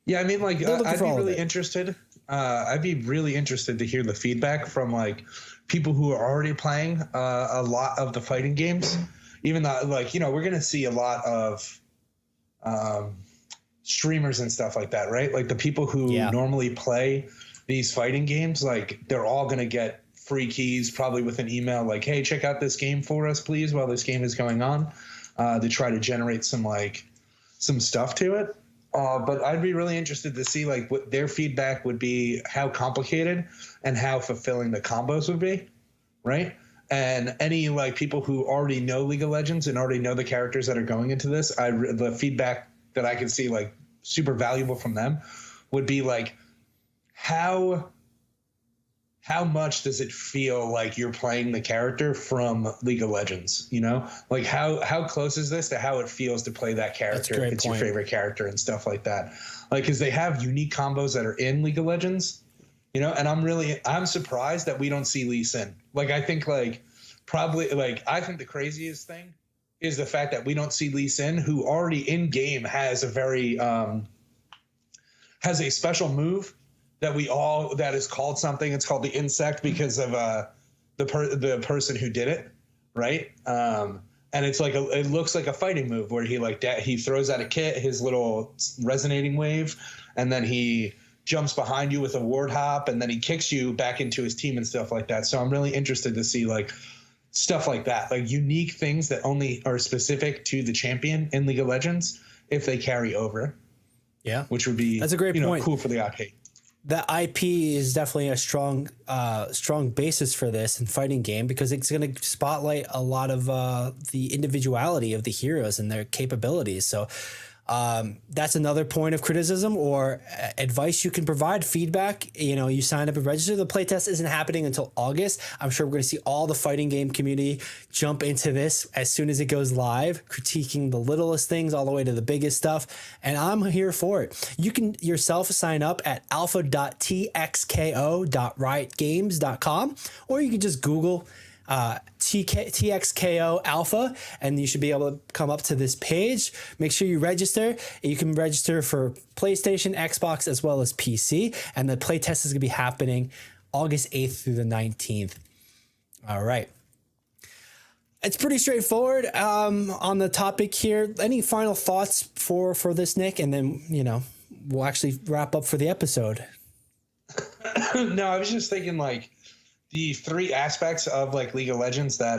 Yeah, I mean, like, I'd be really interested. I'd be really interested to hear the feedback from like people who are already playing a lot of the fighting games. Even though, like, we're gonna see a lot of streamers and stuff like that, right? Like the people who normally play these fighting games, like they're all gonna get free keys, probably with an email, like, "Hey, check out this game for us, please," while this game is going on. To try to generate some stuff to it. But I'd be really interested to see like what their feedback would be, how complicated and how fulfilling the combos would be, right? And any like people who already know League of Legends and already know the characters that are going into this, the feedback that I can see like super valuable from them would be like, how much does it feel like you're playing the character from League of Legends? Like how close is this to how it feels to play that character? It's your favorite character and stuff like that. Like, because they have unique combos that are in League of Legends, and I'm surprised that we don't see Lee Sin. Like, I think like probably like I think the craziest thing is the fact that we don't see Lee Sin, who already in game has a very has a special move that is called something. It's called the insect because of the person who did it, right? And it's like it looks like a fighting move where he throws out a kit, his little resonating wave, and then he jumps behind you with a ward hop, and then he kicks you back into his team and stuff like that. So I'm really interested to see like stuff like that, like unique things that only are specific to the champion in League of Legends if they carry over. Yeah, which would be that's a great point. Cool for the IP. The IP is definitely a strong basis for this and fighting game, because it's going to spotlight a lot of the individuality of the heroes and their capabilities. So that's another point of criticism or advice you can provide, feedback. You sign up and register. The playtest isn't happening until August. I'm sure we're going to see all the fighting game community jump into this as soon as it goes live, critiquing the littlest things all the way to the biggest stuff. And I'm here for it. You can yourself sign up at alpha.txko.riotgames.com, or you can just Google TXKO Alpha, and you should be able to come up to this page. Make sure you register. You can register for PlayStation, Xbox, as well as PC, and the playtest is going to be happening August 8th through the 19th. All right. It's pretty straightforward on the topic here. Any final thoughts for this, Nick? And then, we'll actually wrap up for the episode. No, I was just thinking like the three aspects of like League of Legends that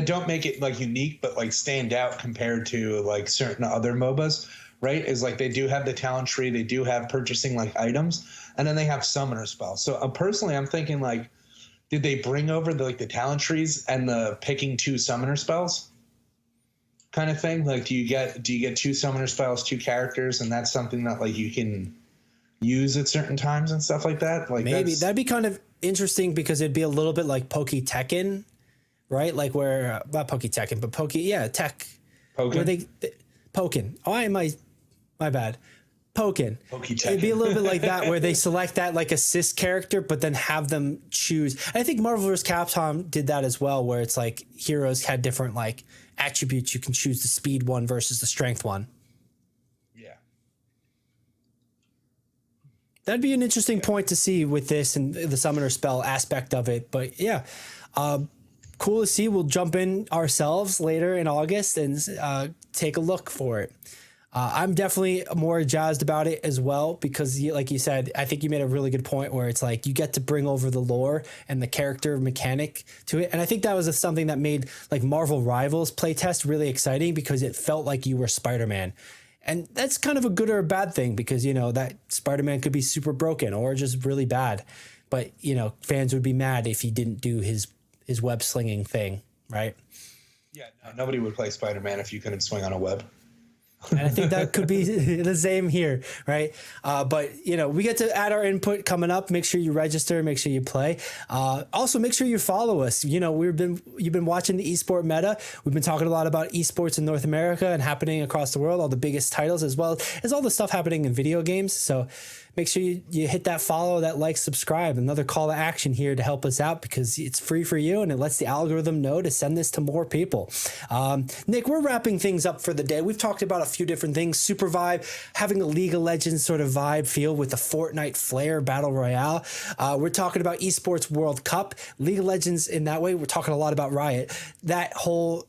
don't make it like unique, but like stand out compared to like certain other MOBAs, right? Is like they do have the talent tree, they do have purchasing like items, and then they have summoner spells. So personally, I'm thinking like, did they bring over the talent trees and the picking two summoner spells kind of thing? Like, do you get two summoner spells, two characters, and that's something that like you can use at certain times and stuff like that? Like, maybe that'd be kind of interesting, because it'd be a little bit like Poke Tekken, right? Like where not Poke Tekken, but Tech. Pokken? Where they Pokken. Oh, my bad. Pokken. It'd be a little bit like that, where they select that like assist character, but then have them choose. I think Marvel vs. Capcom did that as well, where it's like heroes had different like attributes. You can choose the speed one versus the strength one. That'd be an interesting point to see with this and the summoner spell aspect of it. But yeah, cool to see. We'll jump in ourselves later in August and take a look for it. I'm definitely more jazzed about it as well, because like you said, I think you made a really good point where it's like you get to bring over the lore and the character mechanic to it. And I think that was something that made like Marvel Rivals playtest really exciting, because it felt like you were Spider-Man. And that's kind of a good or a bad thing, because, that Spider-Man could be super broken or just really bad. But, fans would be mad if he didn't do his his web slinging thing, right? Yeah, no, nobody would play Spider-Man if you couldn't swing on a web. And I think that could be the same here, right? But we get to add our input coming up. Make sure you register. Make sure you play. Also, make sure you follow us. You've been watching the Esports Meta. We've been talking a lot about esports in North America and happening across the world, all the biggest titles, as well as all the stuff happening in video games. So make sure you hit that follow, that like, subscribe. Another call to action here to help us out because it's free for you and it lets the algorithm know to send this to more people. Nick, we're wrapping things up for the day. We've talked about a few different things. Supervive, having a League of Legends sort of vibe feel with the Fortnite flair battle royale. We're talking about Esports World Cup, League of Legends in that way. We're talking a lot about Riot. That whole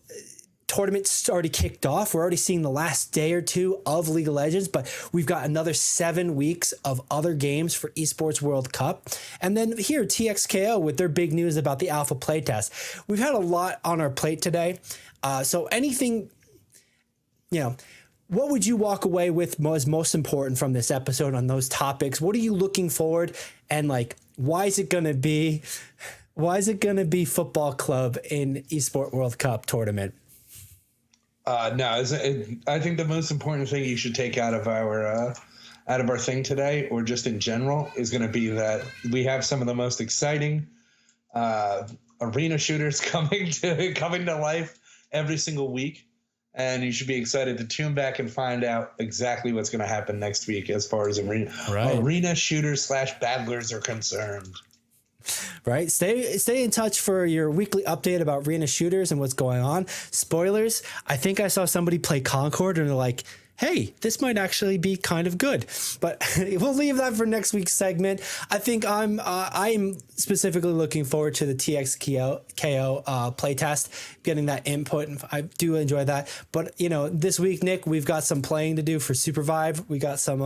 tournament's already kicked off. We're already seeing the last day or two of League of Legends, but we've got another 7 weeks of other games for Esports World Cup. And then here, TXKO with their big news about the alpha playtest. We've had a lot on our plate today. So anything, what would you walk away with as most important from this episode on those topics? What are you looking forward? And why is it going to be football club in Esports World Cup tournament? I think the most important thing you should take out of our thing today, or just in general, is going to be that we have some of the most exciting arena shooters coming to life every single week, and you should be excited to tune back and find out exactly what's going to happen next week as far as arena shooters / battlers are concerned. Right. Stay in touch for your weekly update about arena shooters and what's going on. Spoilers. I think I saw somebody play Concord and they're like, hey, this might actually be kind of good, but we'll leave that for next week's segment. I think I'm specifically looking forward to the TXKO playtest, getting that input, and I do enjoy that. But this week, Nick, we've got some playing to do for Supervive. We got some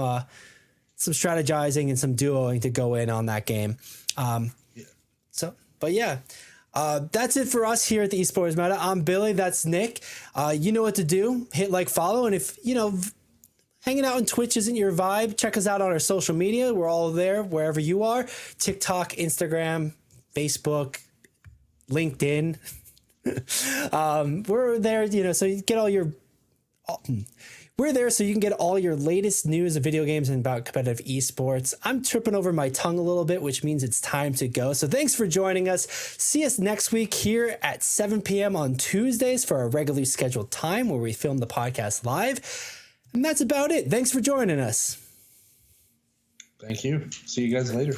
strategizing and some duoing to go in on that game. That's it for us here at the Esports Meta. I'm Billy. That's Nick. You know what to do. Hit like, follow. And if, hanging out on Twitch isn't your vibe, check us out on our social media. We're all there wherever you are. TikTok, Instagram, Facebook, LinkedIn. We're there, so you get all your... We're there so you can get all your latest news of video games and about competitive esports. I'm tripping over my tongue a little bit, which means it's time to go. So thanks for joining us. See us next week here at 7 p.m. on Tuesdays for our regularly scheduled time where we film the podcast live. And that's about it. Thanks for joining us. Thank you. See you guys later.